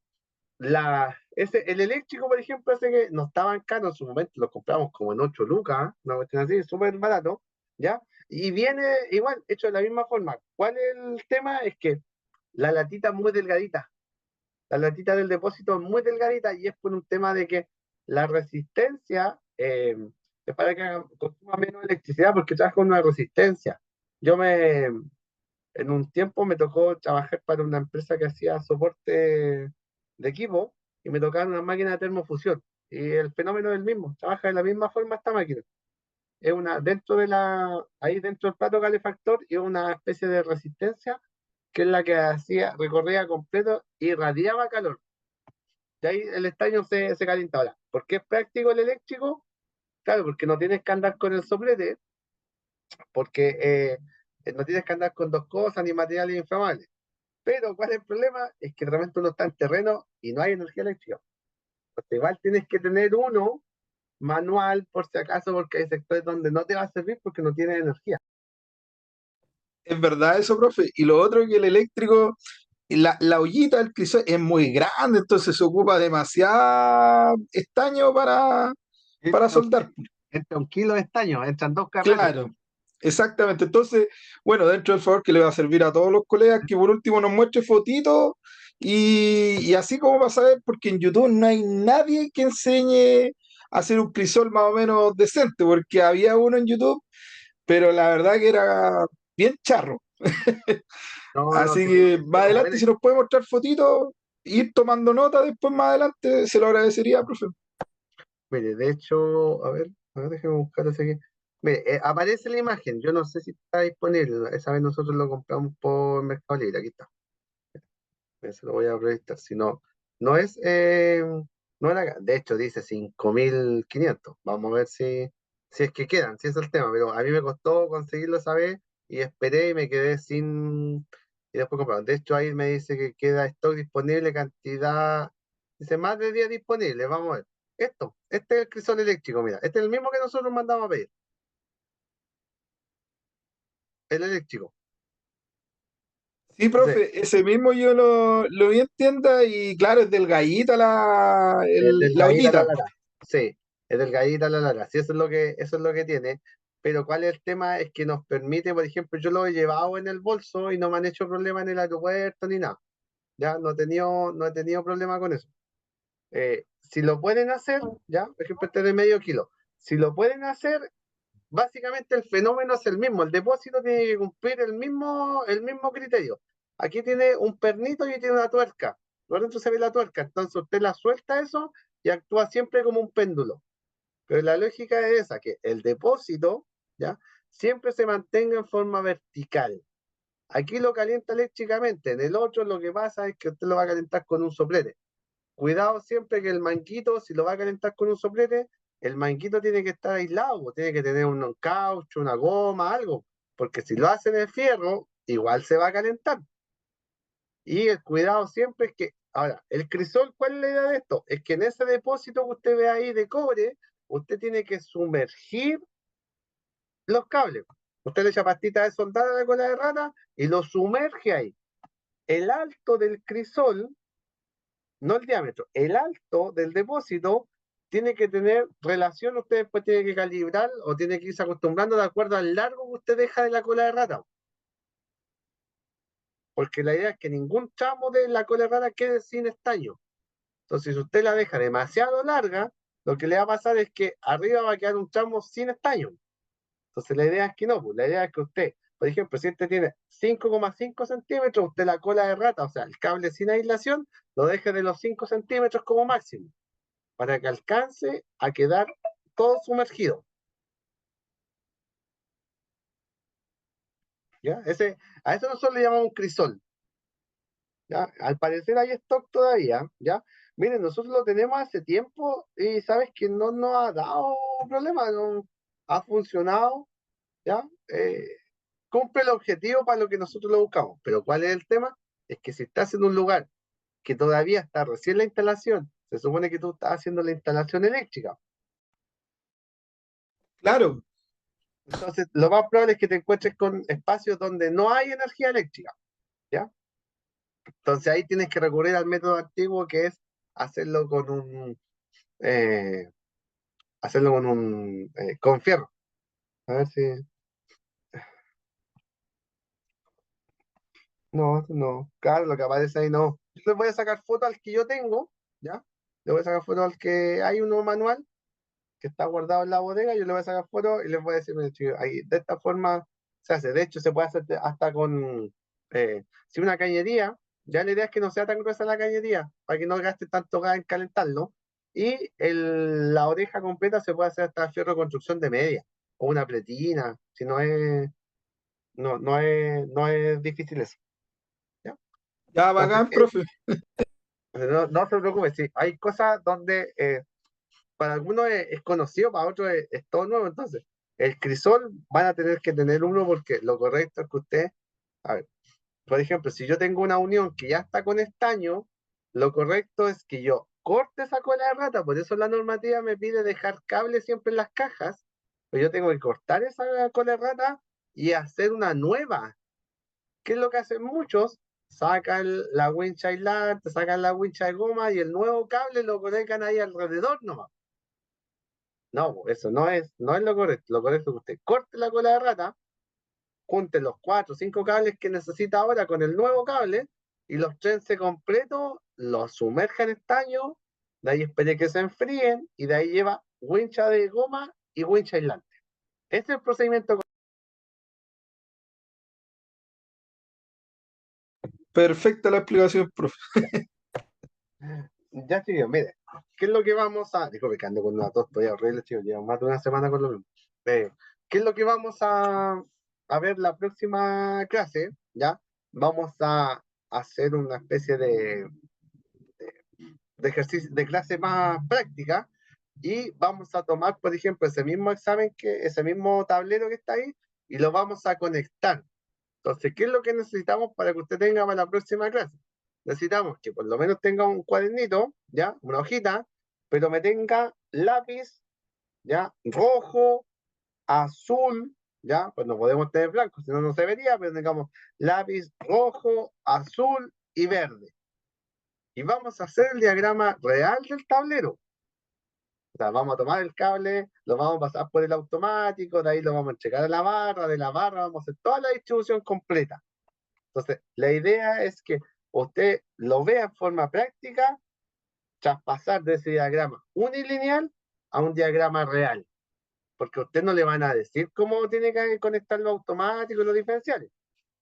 el eléctrico, por ejemplo, ese que no estaban caros en su momento, lo compramos como en 8 lucas, una cuestión así, súper barato, ¿ya? Y viene igual, hecho de la misma forma. ¿Cuál es el tema? Es que la latita es muy delgadita, la latita del depósito es muy delgadita y es por un tema de que la resistencia es para que consuma menos electricidad porque trabaja con una resistencia. Yo en un tiempo me tocó trabajar para una empresa que hacía soporte de equipo y me tocaba una máquina de termofusión. Y el fenómeno es el mismo, trabaja de la misma forma esta máquina. Es una, ahí dentro del plato calefactor y una especie de resistencia que es la que hacía, recorría completo y radiaba calor. Y ahí el estaño se calienta ahora. ¿Por qué es práctico el eléctrico? Claro, porque no tienes que andar con el soplete, porque no tienes que andar con dos cosas ni materiales inflamables. Pero ¿cuál es el problema? Es que realmente uno está en terreno y no hay energía eléctrica. Entonces, igual tienes que tener uno manual por si acaso, porque hay sectores donde no te va a servir porque no tiene energía. es verdad eso, profe. Y lo otro que el eléctrico, la ollita del crisol es muy grande, entonces se ocupa demasiado estaño para Entra un, soldar. entra un kilo de estaño, entran dos carretes. Claro, exactamente. Entonces, bueno, dentro del favor que le va a servir a todos los colegas, que por último nos muestre fotitos y así como va a saber, porque en YouTube no hay nadie que enseñe a hacer un crisol más o menos decente, porque había uno en YouTube, pero la verdad que era bien charro. No, no, Así sí, que más a adelante, ver, si nos puede mostrar fotitos, ir tomando nota después más adelante, se lo agradecería, profe. mire, de hecho, a ver, déjeme buscar ese aquí. Mire, aparece la imagen, yo no sé si está disponible, esa vez nosotros lo compramos por Mercado Libre, aquí está. Se lo voy a proyectar, si no, no es, no era acá. De hecho dice 5.500, vamos a ver si es que quedan, si es el tema, pero a mí me costó conseguirlo esa vez y esperé y me quedé sin, y después compraron. De hecho ahí me dice que queda stock disponible, cantidad, dice más de 10 disponibles, vamos a ver. Este es el crisol eléctrico, mira, este es el mismo que nosotros mandamos a pedir, el eléctrico. Sí, Entonces, profe, ese mismo yo lo vi en tienda y claro, es delgadita es la delgadita la ollita. lata. Sí, es delgadita la lata. Sí, eso es lo que tiene. Pero ¿cuál es el tema? Es que nos permite, por ejemplo, yo lo he llevado en el bolso y no me han hecho problema en el aeropuerto ni nada. Ya no he tenido problema con eso. Si lo pueden hacer, ya, por ejemplo, este de medio kilo. Si lo pueden hacer, básicamente el fenómeno es el mismo. El depósito tiene que cumplir el mismo criterio. Aquí tiene un pernito y tiene una tuerca. Por dentro se ve la tuerca. Entonces usted la suelta eso y actúa siempre como un péndulo. Pero la lógica es esa, que el depósito, ¿ya? Siempre se mantenga en forma vertical. Aquí lo calienta eléctricamente, en el otro lo que pasa es que usted lo va a calentar con un soplete. Cuidado siempre que el manguito, si lo va a calentar con un soplete, el manguito tiene que estar aislado, tiene que tener un caucho, una goma, algo, porque si lo hace de fierro, igual se va a calentar. Y el cuidado siempre es que, ahora, el crisol, ¿cuál es la idea de esto? Es que en ese depósito que usted ve ahí de cobre, usted tiene que sumergir los cables. Usted le echa pastita de soldar a la cola de rata y lo sumerge ahí. El alto del crisol, no el diámetro, el alto del depósito tiene que tener relación, usted después tiene que calibrar o tiene que irse acostumbrando de acuerdo al largo que usted deja de la cola de rata. Porque la idea es que ningún tramo de la cola de rata quede sin estaño. Entonces, si usted la deja demasiado larga, lo que le va a pasar es que arriba va a quedar un tramo sin estaño. Entonces, la idea es que no, pues, la idea es que usted, por ejemplo, si usted tiene 5,5 centímetros, usted la cola de rata, o sea, el cable sin aislación, lo deje de los 5 centímetros como máximo, para que alcance a quedar todo sumergido. ¿Ya? A eso nosotros le llamamos un crisol. ¿Ya? Al parecer hay stock todavía, ¿ya? Miren, nosotros lo tenemos hace tiempo y sabes que no nos ha dado problema, no ha funcionado, ¿ya? Cumple el objetivo para lo que nosotros lo buscamos. Pero ¿cuál es el tema? Es que si estás en un lugar que todavía está recién la instalación, se supone que tú estás haciendo la instalación eléctrica. Claro, Entonces, lo más probable es que te encuentres con espacios donde no hay energía eléctrica, ¿ya? Entonces ahí tienes que recurrir al método antiguo que es hacerlo con eh, con fierro. A ver si, no, claro, lo que aparece ahí no. Yo le voy a sacar foto al que yo tengo, ¿ya? Le voy a sacar foto al que hay uno manual que está guardado en la bodega, yo le voy a sacar foto y les voy a decir, mira, chicos, ahí, de esta forma se hace. De hecho, se puede hacer hasta con, si una cañería, ya la idea es que no sea tan gruesa la cañería, para que no gaste tanto gas en calentarlo. Y la oreja completa se puede hacer hasta fierro de construcción de media, o una pletina, si no es, no es difícil eso, ¿ya? ya Entonces, bacán, profe. no se preocupe, sí, hay cosas donde para algunos es conocido, para otros es todo nuevo. Entonces, el crisol van a tener que tener uno porque lo correcto es que usted, a ver, por ejemplo, si yo tengo una unión que ya está con estaño, lo correcto es que yo corte esa cola de rata, por eso la normativa me pide dejar cable siempre en las cajas, pues yo tengo que cortar esa cola de rata y hacer una nueva. ¿Qué es lo que hacen muchos? Sacan la wincha aislante, sacan la wincha de goma y el nuevo cable lo conectan ahí alrededor nomás. No, eso no es lo correcto. Lo correcto es que usted corte la cola de rata, junte los 4 o 5 cables que necesita ahora con el nuevo cable y los trense completos, los sumerja en estaño, de ahí espere que se enfríen y de ahí lleva wincha de goma y wincha aislante. Ese es el procedimiento. Perfecta la explicación, profe. Ya, chicos, mire, ¿qué es lo que vamos a... Disculpe que ando con una tos todavía horrible, chicos, llevo más de una semana con lo mismo. ¿Qué es lo que vamos a ver la próxima clase? ¿Ya? Vamos a hacer una especie de ejercicio, de clase más práctica y vamos a tomar, por ejemplo, ese mismo examen, ese mismo tablero que está ahí y lo vamos a conectar. Entonces, ¿qué es lo que necesitamos para que usted tenga para la próxima clase? Necesitamos que por lo menos tenga un cuadernito, ¿ya? Una hojita, pero me tenga lápiz, ¿ya? Rojo, azul, ¿ya? Pues no podemos tener blanco, si no, no se vería, pero tengamos lápiz rojo, azul y verde. Y vamos a hacer el diagrama real del tablero. O sea, vamos a tomar el cable, lo vamos a pasar por el automático, de ahí lo vamos a entregar a la barra, de la barra vamos a hacer toda la distribución completa. Entonces, la idea es que usted lo vea en forma práctica, traspasar de ese diagrama unilineal a un diagrama real, porque a usted no le van a decir cómo tiene que conectar lo automático y los diferenciales.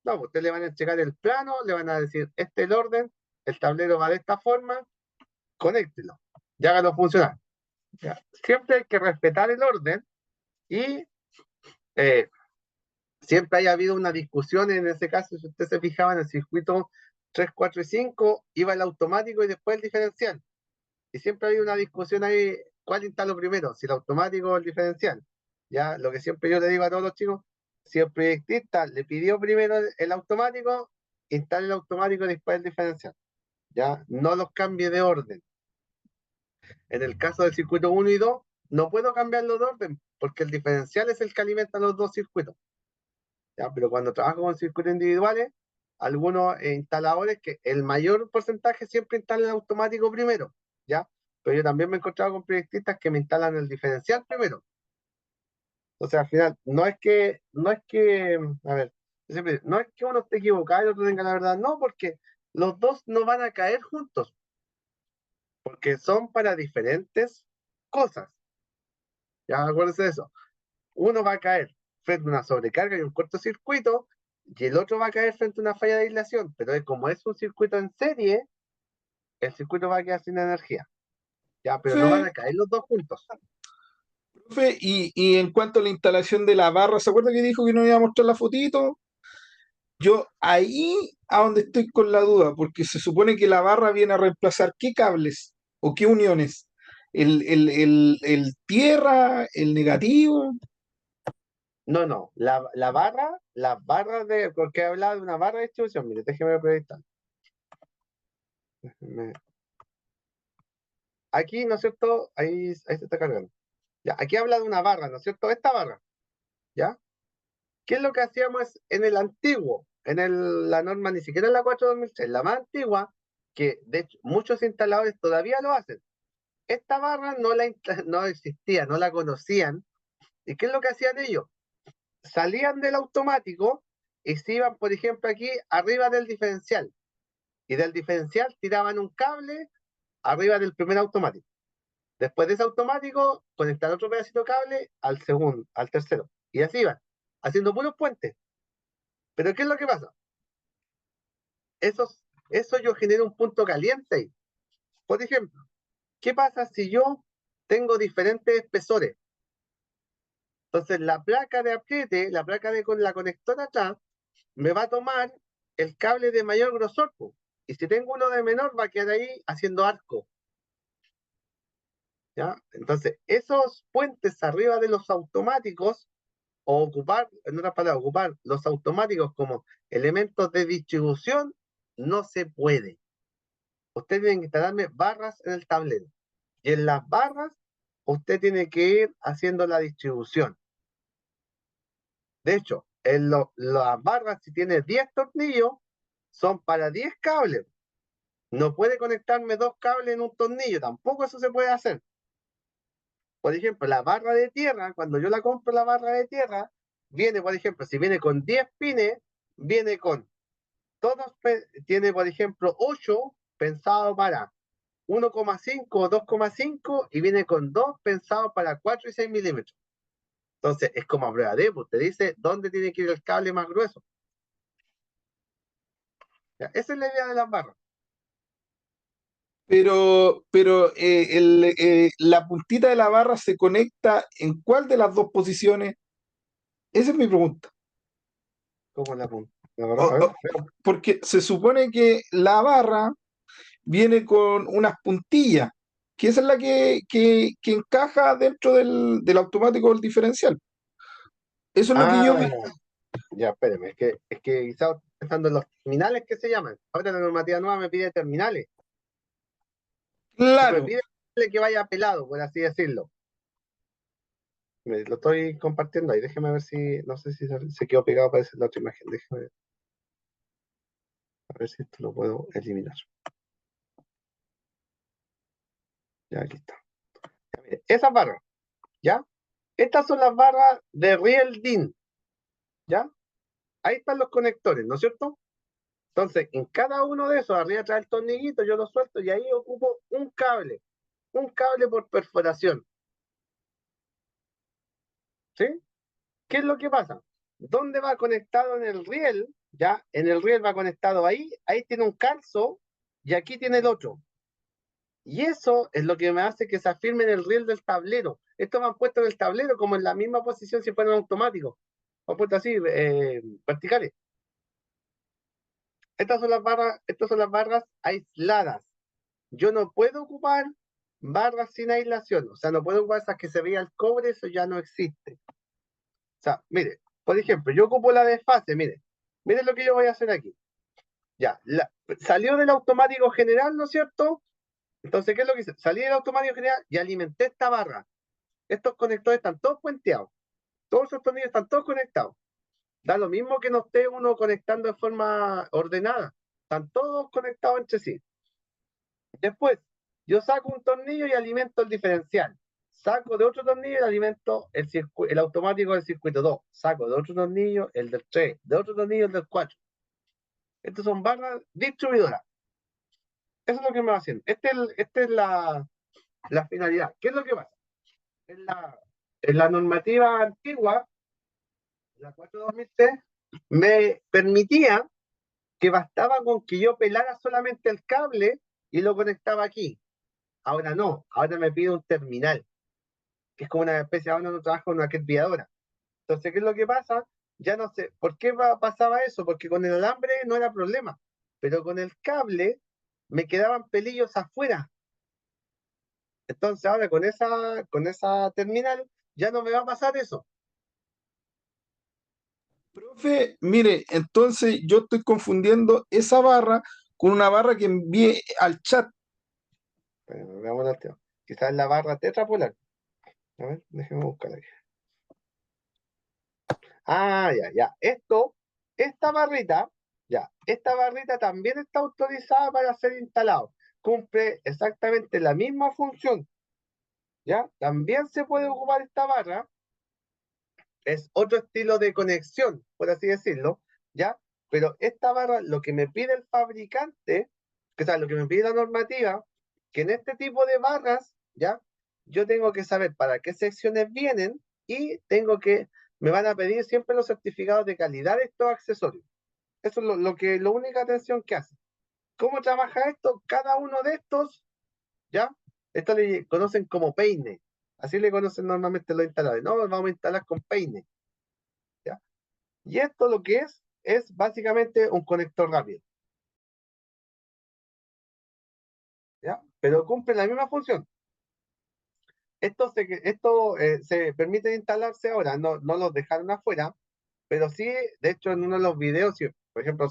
No, usted le van a entregar el plano, le van a decir, este es el orden, el tablero va de esta forma, conéctelo. y hágalo funcionar. ¿Ya? Siempre hay que respetar el orden y eh, siempre haya habido una discusión en ese caso, si usted se fijaba en el circuito 3 4 y 5 iba el automático y después el diferencial. Y siempre hay una discusión ahí, ¿cuál instaló primero? Si el automático o el diferencial. Ya, lo que siempre yo le digo a todos los chicos, si el proyectista le pidió primero el automático, instale el automático y después el diferencial. Ya, no los cambie de orden. En el caso del circuito uno y 2 no puedo cambiarlo de orden, porque el diferencial es el que alimenta los dos circuitos. ¿Ya? Pero cuando trabajo con circuitos individuales, algunos instaladores que el mayor porcentaje siempre instalan el automático primero, ¿ya? Pero yo también me he encontrado con proyectistas que me instalan el diferencial primero. O sea, al final, a ver, no es que uno esté equivocado y el otro tenga la verdad, no, porque los dos no van a caer juntos, porque son para diferentes cosas. Ya acuérdense de eso. Uno va a caer frente a una sobrecarga y un cortocircuito, y el otro va a caer frente a una falla de aislación, pero como es un circuito en serie, el circuito va a quedar sin energía, ya, pero no van Profe, a caer los dos juntos. profe, y en cuanto a la instalación de la barra, ¿se acuerda que dijo que no iba a mostrar la fotito? Yo ahí a donde estoy con la duda, porque se supone que la barra viene a reemplazar qué cables o qué uniones. El tierra, el negativo. No, no, la barra de, porque he hablado de una barra de distribución, mire, déjeme proyectar. Aquí, ¿no es cierto? Ahí se está cargando. Ya, aquí habla de una barra, ¿no es cierto? Esta barra, ¿ya? ¿Qué es lo que hacíamos en el antiguo? La norma, ni siquiera en la 4/2003, la más antigua, que de hecho muchos instaladores todavía lo hacen. Esta barra no existía, no la conocían. ¿Y qué es lo que hacían ellos? Salían del automático y se iban, por ejemplo, aquí arriba del diferencial. Y del diferencial tiraban un cable arriba del primer automático. Después de ese automático, conectar otro pedacito de cable al segundo, al tercero. Y así iban, haciendo puros puentes. Pero ¿qué es lo que pasa? Eso, eso yo genero un punto caliente ahí. Por ejemplo, ¿qué pasa si yo tengo diferentes espesores? Entonces, la placa de apriete, la placa de con la conectora atrás, me va a tomar el cable de mayor grosor, po. Y si tengo uno de menor, va a quedar ahí haciendo arco. ¿Ya? Entonces, esos puentes arriba de los automáticos, o ocupar, en otras palabras, ocupar los automáticos como elementos de distribución, no se puede. Usted tiene que instalarme barras en el tablero. Y en las barras, usted tiene que ir haciendo la distribución. De hecho, las barras, si tiene 10 tornillos, son para 10 cables. No puede conectarme dos cables en un tornillo, tampoco eso se puede hacer. Por ejemplo, la barra de tierra, cuando yo la compro la barra de tierra, viene, por ejemplo, si viene con 10 pines, viene con tiene, por ejemplo, 8 pensado para 1,5 o 2,5 y viene con 2 pensados para 4 y 6 milímetros. Entonces, es como a prueba de, pues te dice dónde tiene que ir el cable más grueso. ¿Ya? Esa es la idea de las barras. Pero la puntita de la barra se conecta en cuál de las dos posiciones. Esa es mi pregunta. Como la punta. La barra, a O- ver, o- Porque se supone que la barra viene con unas puntillas, que esa es la que encaja dentro del automático del diferencial. Eso es lo que yo ah, me... ya, espérame, es que quizás estoy pensando en los terminales que se llaman. Ahora la normativa nueva me pide terminales. Me Claro, pide que vaya pelado, por así decirlo. Lo estoy compartiendo ahí. Déjeme ver si, no sé si se quedó pegado para la otra imagen. Déjeme a ver si esto lo puedo eliminar. Ya, aquí está. Ya, mire, esas barras, ¿ya? Estas son las barras de Real DIN, ¿ya? Ahí están los conectores, ¿no es cierto? Entonces, en cada uno de esos, arriba trae el tornillito, yo lo suelto y ahí ocupo un cable por perforación, ¿sí? ¿Qué es lo que pasa? ¿Dónde va conectado en el riel? Ya, en el riel va conectado ahí tiene un calzo y aquí tiene el otro. Y eso es lo que me hace que se afirme en el riel del tablero. Esto me han puesto en el tablero como en la misma posición si fueran automáticos. Me han puesto así, verticales. Estas son las barras aisladas. Yo no puedo ocupar barras sin aislación. O sea, no puedo ocupar esas que se veía el cobre, eso ya no existe. O sea, mire, por ejemplo, yo ocupo la desfase, mire lo que yo voy a hacer aquí. Ya, salió del automático general, ¿no es cierto? Entonces, ¿qué es lo que hice? Salí del automático general y alimenté esta barra. Estos conectores están todos puenteados. Todos esos tornillos están todos conectados. Da lo mismo que no esté uno conectando de forma ordenada. Están todos conectados entre sí. Después, yo saco un tornillo y alimento el diferencial. Saco de otro tornillo y alimento el automático del circuito 2. Saco de otro tornillo el del 3. De otro tornillo el del 4. Estas son barras distribuidoras. Eso es lo que me va haciendo. Esta es la finalidad. ¿Qué es lo que pasa? En la normativa antigua, la 4-2003, me permitía que bastaba con que yo pelara solamente el cable y lo conectaba aquí. Ahora no, ahora me pide un terminal, que es como una especie, ahora no trabajo en una viadora. Entonces, ¿qué es lo que pasa? Ya no sé, ¿por qué pasaba eso? Porque con el alambre no era problema, pero con el cable me quedaban pelillos afuera. Entonces ahora con esa terminal ya no me va a pasar eso. Profe, mire, entonces yo estoy confundiendo esa barra con una barra que envié al chat. Bueno, veamos el tema. Quizás la barra tetrapolar. A ver, déjeme buscarla aquí. Ah, ya, ya. Esta barrita también está autorizada para ser instalado. Cumple exactamente la misma función, ¿ya? También se puede ocupar esta barra. Es otro estilo de conexión, por así decirlo, ¿ya? Pero esta barra, lo que me pide el fabricante, o sea, lo que me pide la normativa, que en este tipo de barras, ¿ya? Yo tengo que saber para qué secciones vienen y me van a pedir siempre los certificados de calidad de estos accesorios. Eso es la única atención que hace. ¿Cómo trabaja esto? Cada uno de estos, ¿ya? Esto le conocen como peine. Así le conocen normalmente los instaladores. No, vamos a instalar con peine. ¿Ya? Y esto lo que es básicamente un conector rápido, ¿ya? Pero cumple la misma función. Se permite instalarse ahora, no los dejaron afuera, pero sí, de hecho, en uno de los videos, si, por ejemplo,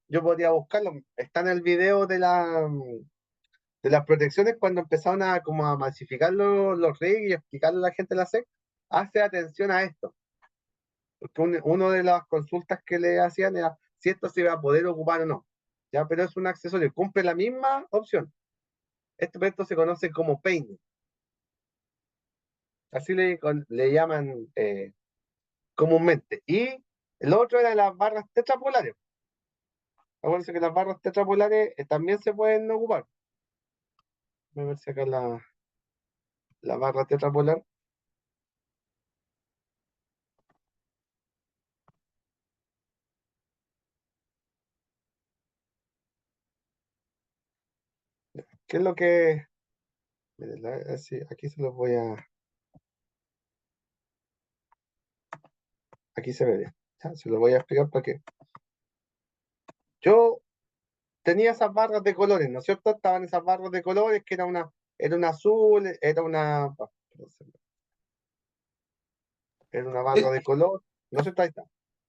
yo podría buscarlo, está en el video de las protecciones cuando empezaron a, como a masificar los rigs y explicarle a la gente la SEC, hace atención a esto. Porque uno de las consultas que le hacían era si esto se iba a poder ocupar o no. ¿Ya? Pero es un accesorio, cumple la misma opción. Esto se conoce como peine. Así le llaman comúnmente. Y el otro era las barras tetrapolares. Acuérdense que las barras tetrapolares también se pueden ocupar. Voy a ver si acá la barra tetrapolar. ¿Qué es lo que...? Miren, aquí se los voy a... Aquí se ve bien. ¿Ya? Se los voy a explicar para qué. Yo tenía esas barras de colores, ¿no es cierto? Estaban esas barras de colores que era una azul, era una barra Eh, de color, no sé, ahí está.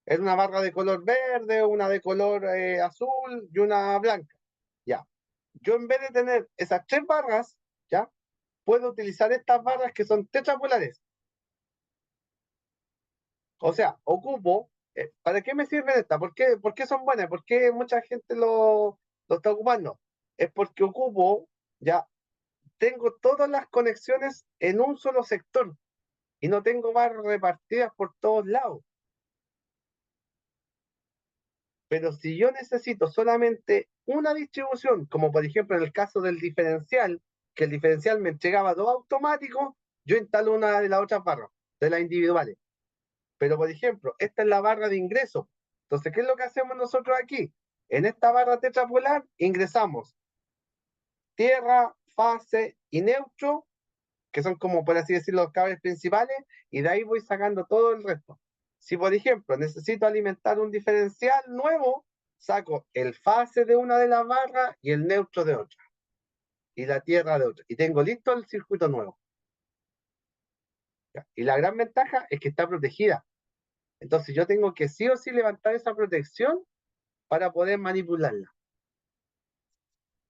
Era una barra de color verde, una de color azul y una blanca. Ya. Yo en vez de tener esas tres barras, ya, puedo utilizar estas barras que son tetrapolares. O sea, ocupo, ¿para qué me sirven estas? Por qué son buenas? ¿Por qué mucha gente lo está ocupando? Es porque ocupo, ya, tengo todas las conexiones en un solo sector y no tengo barras repartidas por todos lados. Pero si yo necesito solamente una distribución, como por ejemplo en el caso del diferencial, que el diferencial me entregaba dos automáticos, yo instalo una de las otras barras, de las individuales. Pero por ejemplo, esta es la barra de ingreso. Entonces, ¿qué es lo que hacemos nosotros aquí? En esta barra tetrapolar ingresamos tierra, fase y neutro, que son como, por así decirlo, los cables principales, y de ahí voy sacando todo el resto. Si, por ejemplo, necesito alimentar un diferencial nuevo, saco el fase de una de las barras y el neutro de otra, y la tierra de otra, y tengo listo el circuito nuevo. ¿Ya? Y la gran ventaja es que está protegida. Entonces yo tengo que sí o sí levantar esa protección para poder manipularla.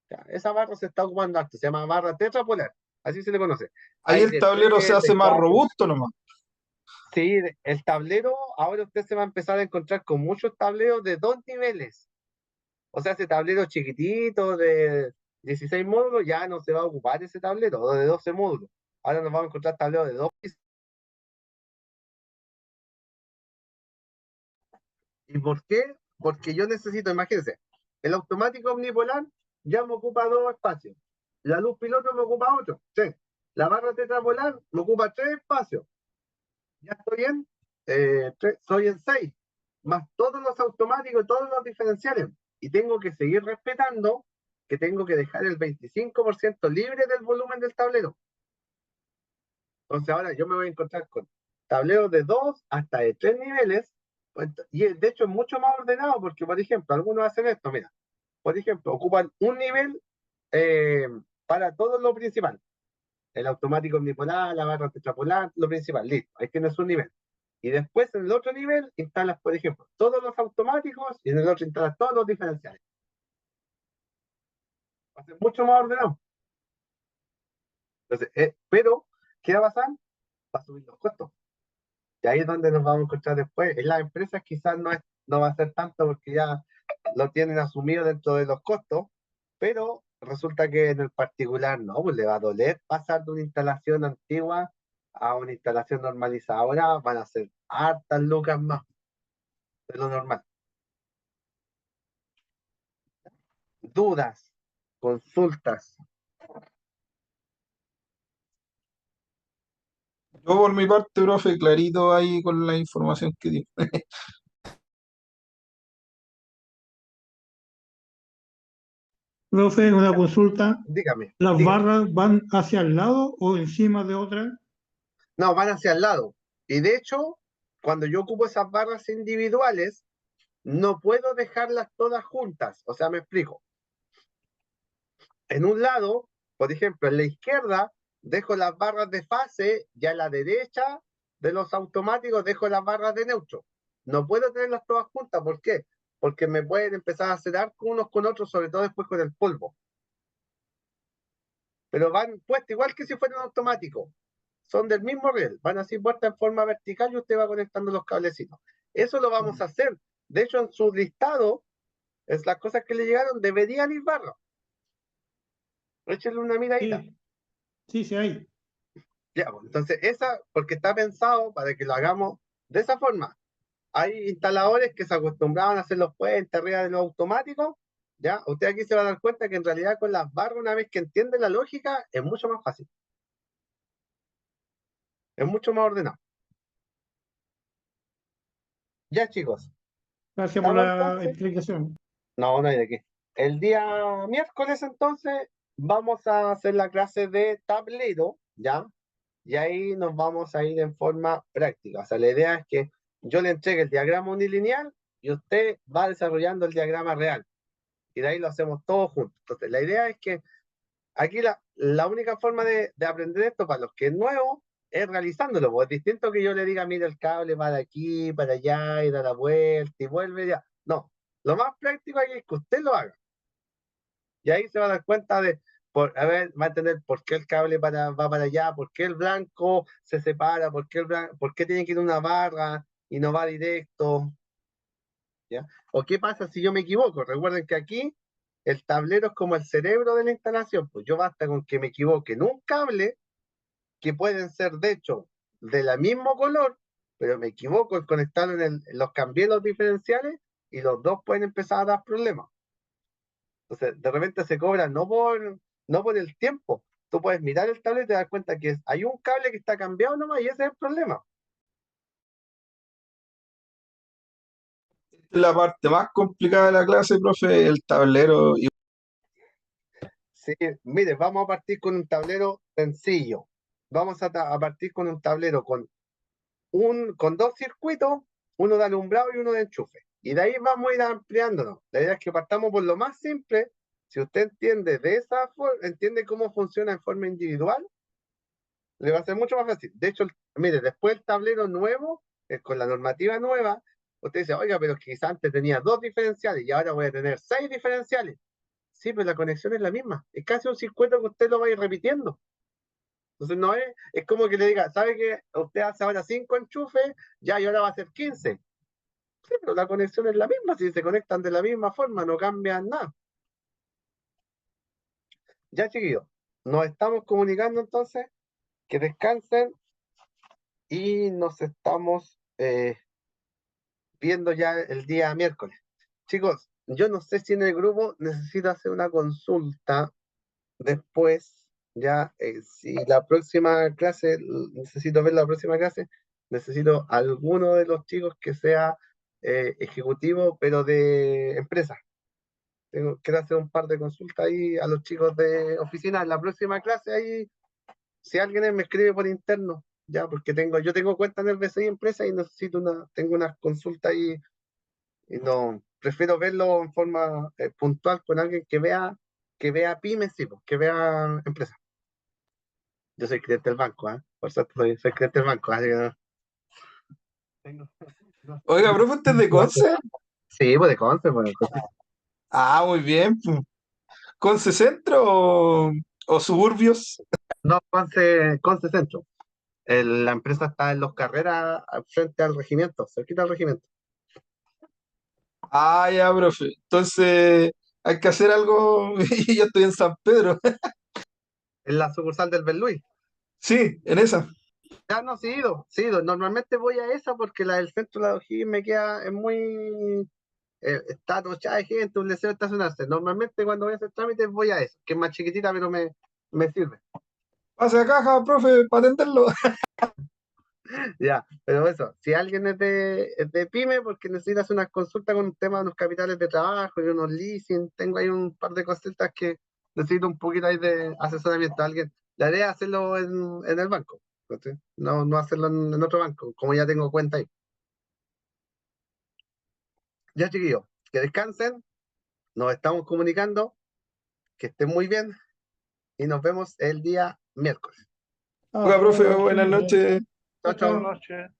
¿Ya? Esa barra se está ocupando harto, se llama barra tetrapolar, así se le conoce. Ahí Hay el de tablero se 3, hace de más 4. robusto nomás. Sí, el tablero, ahora usted se va a empezar a encontrar con muchos tableros de 2 niveles. O sea, ese tablero chiquitito de 16 módulos ya no se va a ocupar ese tablero, o de 12 módulos. Ahora nos vamos a encontrar tableros de 2 pisos. ¿Y por qué? Porque yo necesito, imagínense, el automático omnipolar ya me ocupa 2 espacios. La luz piloto me ocupa 8, 3. La barra tetrapolar me ocupa 3 espacios. Ya estoy en, soy en 6, más todos los automáticos, todos los diferenciales. Y tengo que seguir respetando que tengo que dejar el 25% libre del volumen del tablero. Entonces ahora yo me voy a encontrar con tableros de 2 hasta de 3 niveles, y de hecho es mucho más ordenado porque, por ejemplo, algunos hacen esto, mira, por ejemplo, ocupan un nivel eh, para todo lo principal. El automático omnipolar, la barra tetrapolar, lo principal, listo, ahí tienes un nivel. Y después en el otro nivel instalas, por ejemplo, todos los automáticos y en el otro instalas todos los diferenciales. Va a ser mucho más ordenado. Entonces, pero, ¿qué va a pasar? Va a subir los costos. Y ahí es donde nos vamos a encontrar después. En las empresas quizás no va a ser tanto porque ya lo tienen asumido dentro de los costos, pero resulta que en el particular no, pues le va a doler pasar de una instalación antigua a una instalación normalizada. Ahora van a ser hartas lucas más de lo normal. Dudas, consultas. Yo por mi parte, profe, clarito ahí con la información que dio. Profe, una consulta. Dígame, ¿Las dígame. barras van hacia el lado o encima de otras? No, van hacia el lado. Y de hecho, cuando yo ocupo esas barras individuales, no puedo dejarlas todas juntas. O sea, me explico. En un lado, por ejemplo, en la izquierda, dejo las barras de fase y a la derecha de los automáticos dejo las barras de neutro. No puedo tenerlas todas juntas. ¿Por qué? Porque me pueden empezar a hacer arco unos con otros, sobre todo después con el polvo. Pero van puestas igual que si fueran automáticos. Son del mismo riel, van así puestas en forma vertical y usted va conectando los cablecitos. Eso lo vamos a hacer. De hecho, en su listado, es las cosas que le llegaron, deberían ir barras. Échenle una miradita. Sí, sí, sí hay. Ya, pues, entonces, esa, porque está pensado para que lo hagamos de esa forma. Hay instaladores que se acostumbraban a hacer los puentes arriba de los automáticos. Ya, usted aquí se va a dar cuenta que en realidad con las barras, una vez que entiende la lógica, es mucho más fácil. Es mucho más ordenado. Ya, chicos, Gracias por ¿estamos la entonces? explicación. No, no hay de qué. El día miércoles entonces vamos a hacer la clase de tablero, ¿ya? Y ahí nos vamos a ir en forma práctica. O sea, la idea es que yo le entregue el diagrama unilineal y usted va desarrollando el diagrama real. Y de ahí lo hacemos todos juntos. Entonces, la idea es que aquí la única forma de aprender esto para los que es nuevo es realizándolo. Pues es distinto que yo le diga, mira el cable para aquí, para allá, y da la vuelta y vuelve ya. No, lo más práctico aquí es que usted lo haga. Y ahí se va a dar cuenta de, a ver, va a entender por qué el cable va para allá, por qué el blanco se separa, por qué tiene que ir una barra y no va directo, ¿ya? O qué pasa si yo me equivoco. Recuerden que aquí el tablero es como el cerebro de la instalación, pues yo basta con que me equivoque en un cable, que pueden ser de hecho de la mismo color, pero me equivoco en conectarlo en los cambié los diferenciales y los dos pueden empezar a dar problemas. Entonces, de repente se cobra no por el tiempo. Tú puedes mirar el tablet y te das cuenta que hay un cable que está cambiado nomás y ese es el problema. La parte más complicada de la clase, profe, el tablero. Y Sí, mire, vamos a partir con un tablero sencillo. Vamos a partir con un tablero con dos circuitos, uno de alumbrado y uno de enchufe. Y de ahí vamos a ir ampliándonos. La idea es que partamos por lo más simple. Si usted entiende de esa forma, entiende cómo funciona en forma individual, le va a ser mucho más fácil. De hecho, mire, después el tablero nuevo, con la normativa nueva, usted dice, oiga, pero quizás antes tenía dos diferenciales y ahora voy a tener seis diferenciales. Sí, pero la conexión es la misma. Es casi un circuito que usted lo va a ir repitiendo. Entonces no es como que le diga, ¿sabe que usted hace ahora 5 enchufes, ya y ahora va a hacer 15? Sí, pero la conexión es la misma, si se conectan de la misma forma, no cambian nada. Ya, chiquillos, nos estamos comunicando entonces, que descansen y nos estamos viendo ya el día miércoles. Chicos, yo no sé si en el grupo necesito hacer una consulta después, ya, si la próxima clase, necesito ver la próxima clase, necesito alguno de los chicos que sea ejecutivo, pero de empresa. Quiero hacer un par de consultas ahí a los chicos de oficina. En la próxima clase ahí, si alguien me escribe por interno, ya, porque yo tengo cuenta en el BCI empresa y necesito tengo unas consultas ahí y no, prefiero verlo en forma puntual con alguien que vea pymes, sí, pues, que vea empresas. Yo soy cliente del banco, ¿ah? Por suerte soy cliente del banco, así que tengo- no. Oiga, profe, ¿usted es de Conce? Sí, pues de Conce, pues. Ah, muy bien. ¿Conce Centro o suburbios? No, Conce Centro. La empresa está en Los Carreras, frente al regimiento, cerquita al regimiento. Ah, ya, profe. Entonces hay que hacer algo y yo estoy en San Pedro. En la sucursal del Belluy. Sí, en esa. Ya no, sí he ido. Normalmente voy a esa porque la del centro de la O'Higgins es muy. Está tochada de gente, un deseo de estacionarse. Normalmente cuando voy a hacer trámites voy a esa, que es más chiquitita, pero me sirve. Pase a caja, profe, para atenderlo. Ya, pero eso, si alguien es de pyme, porque necesitas unas consultas con un tema de unos capitales de trabajo y unos leasing, tengo ahí un par de cositas que necesito un poquito ahí de asesoramiento. Alguien, la idea es hacerlo en el banco, ¿sí? No hacerlo en otro banco, como ya tengo cuenta ahí. Ya, chiquillos, que descansen, nos estamos comunicando, que estén muy bien y nos vemos el día miércoles. Oiga, profe, Hasta buenas luego. noches. Chao, Chao, chao. chao. Buenas noches.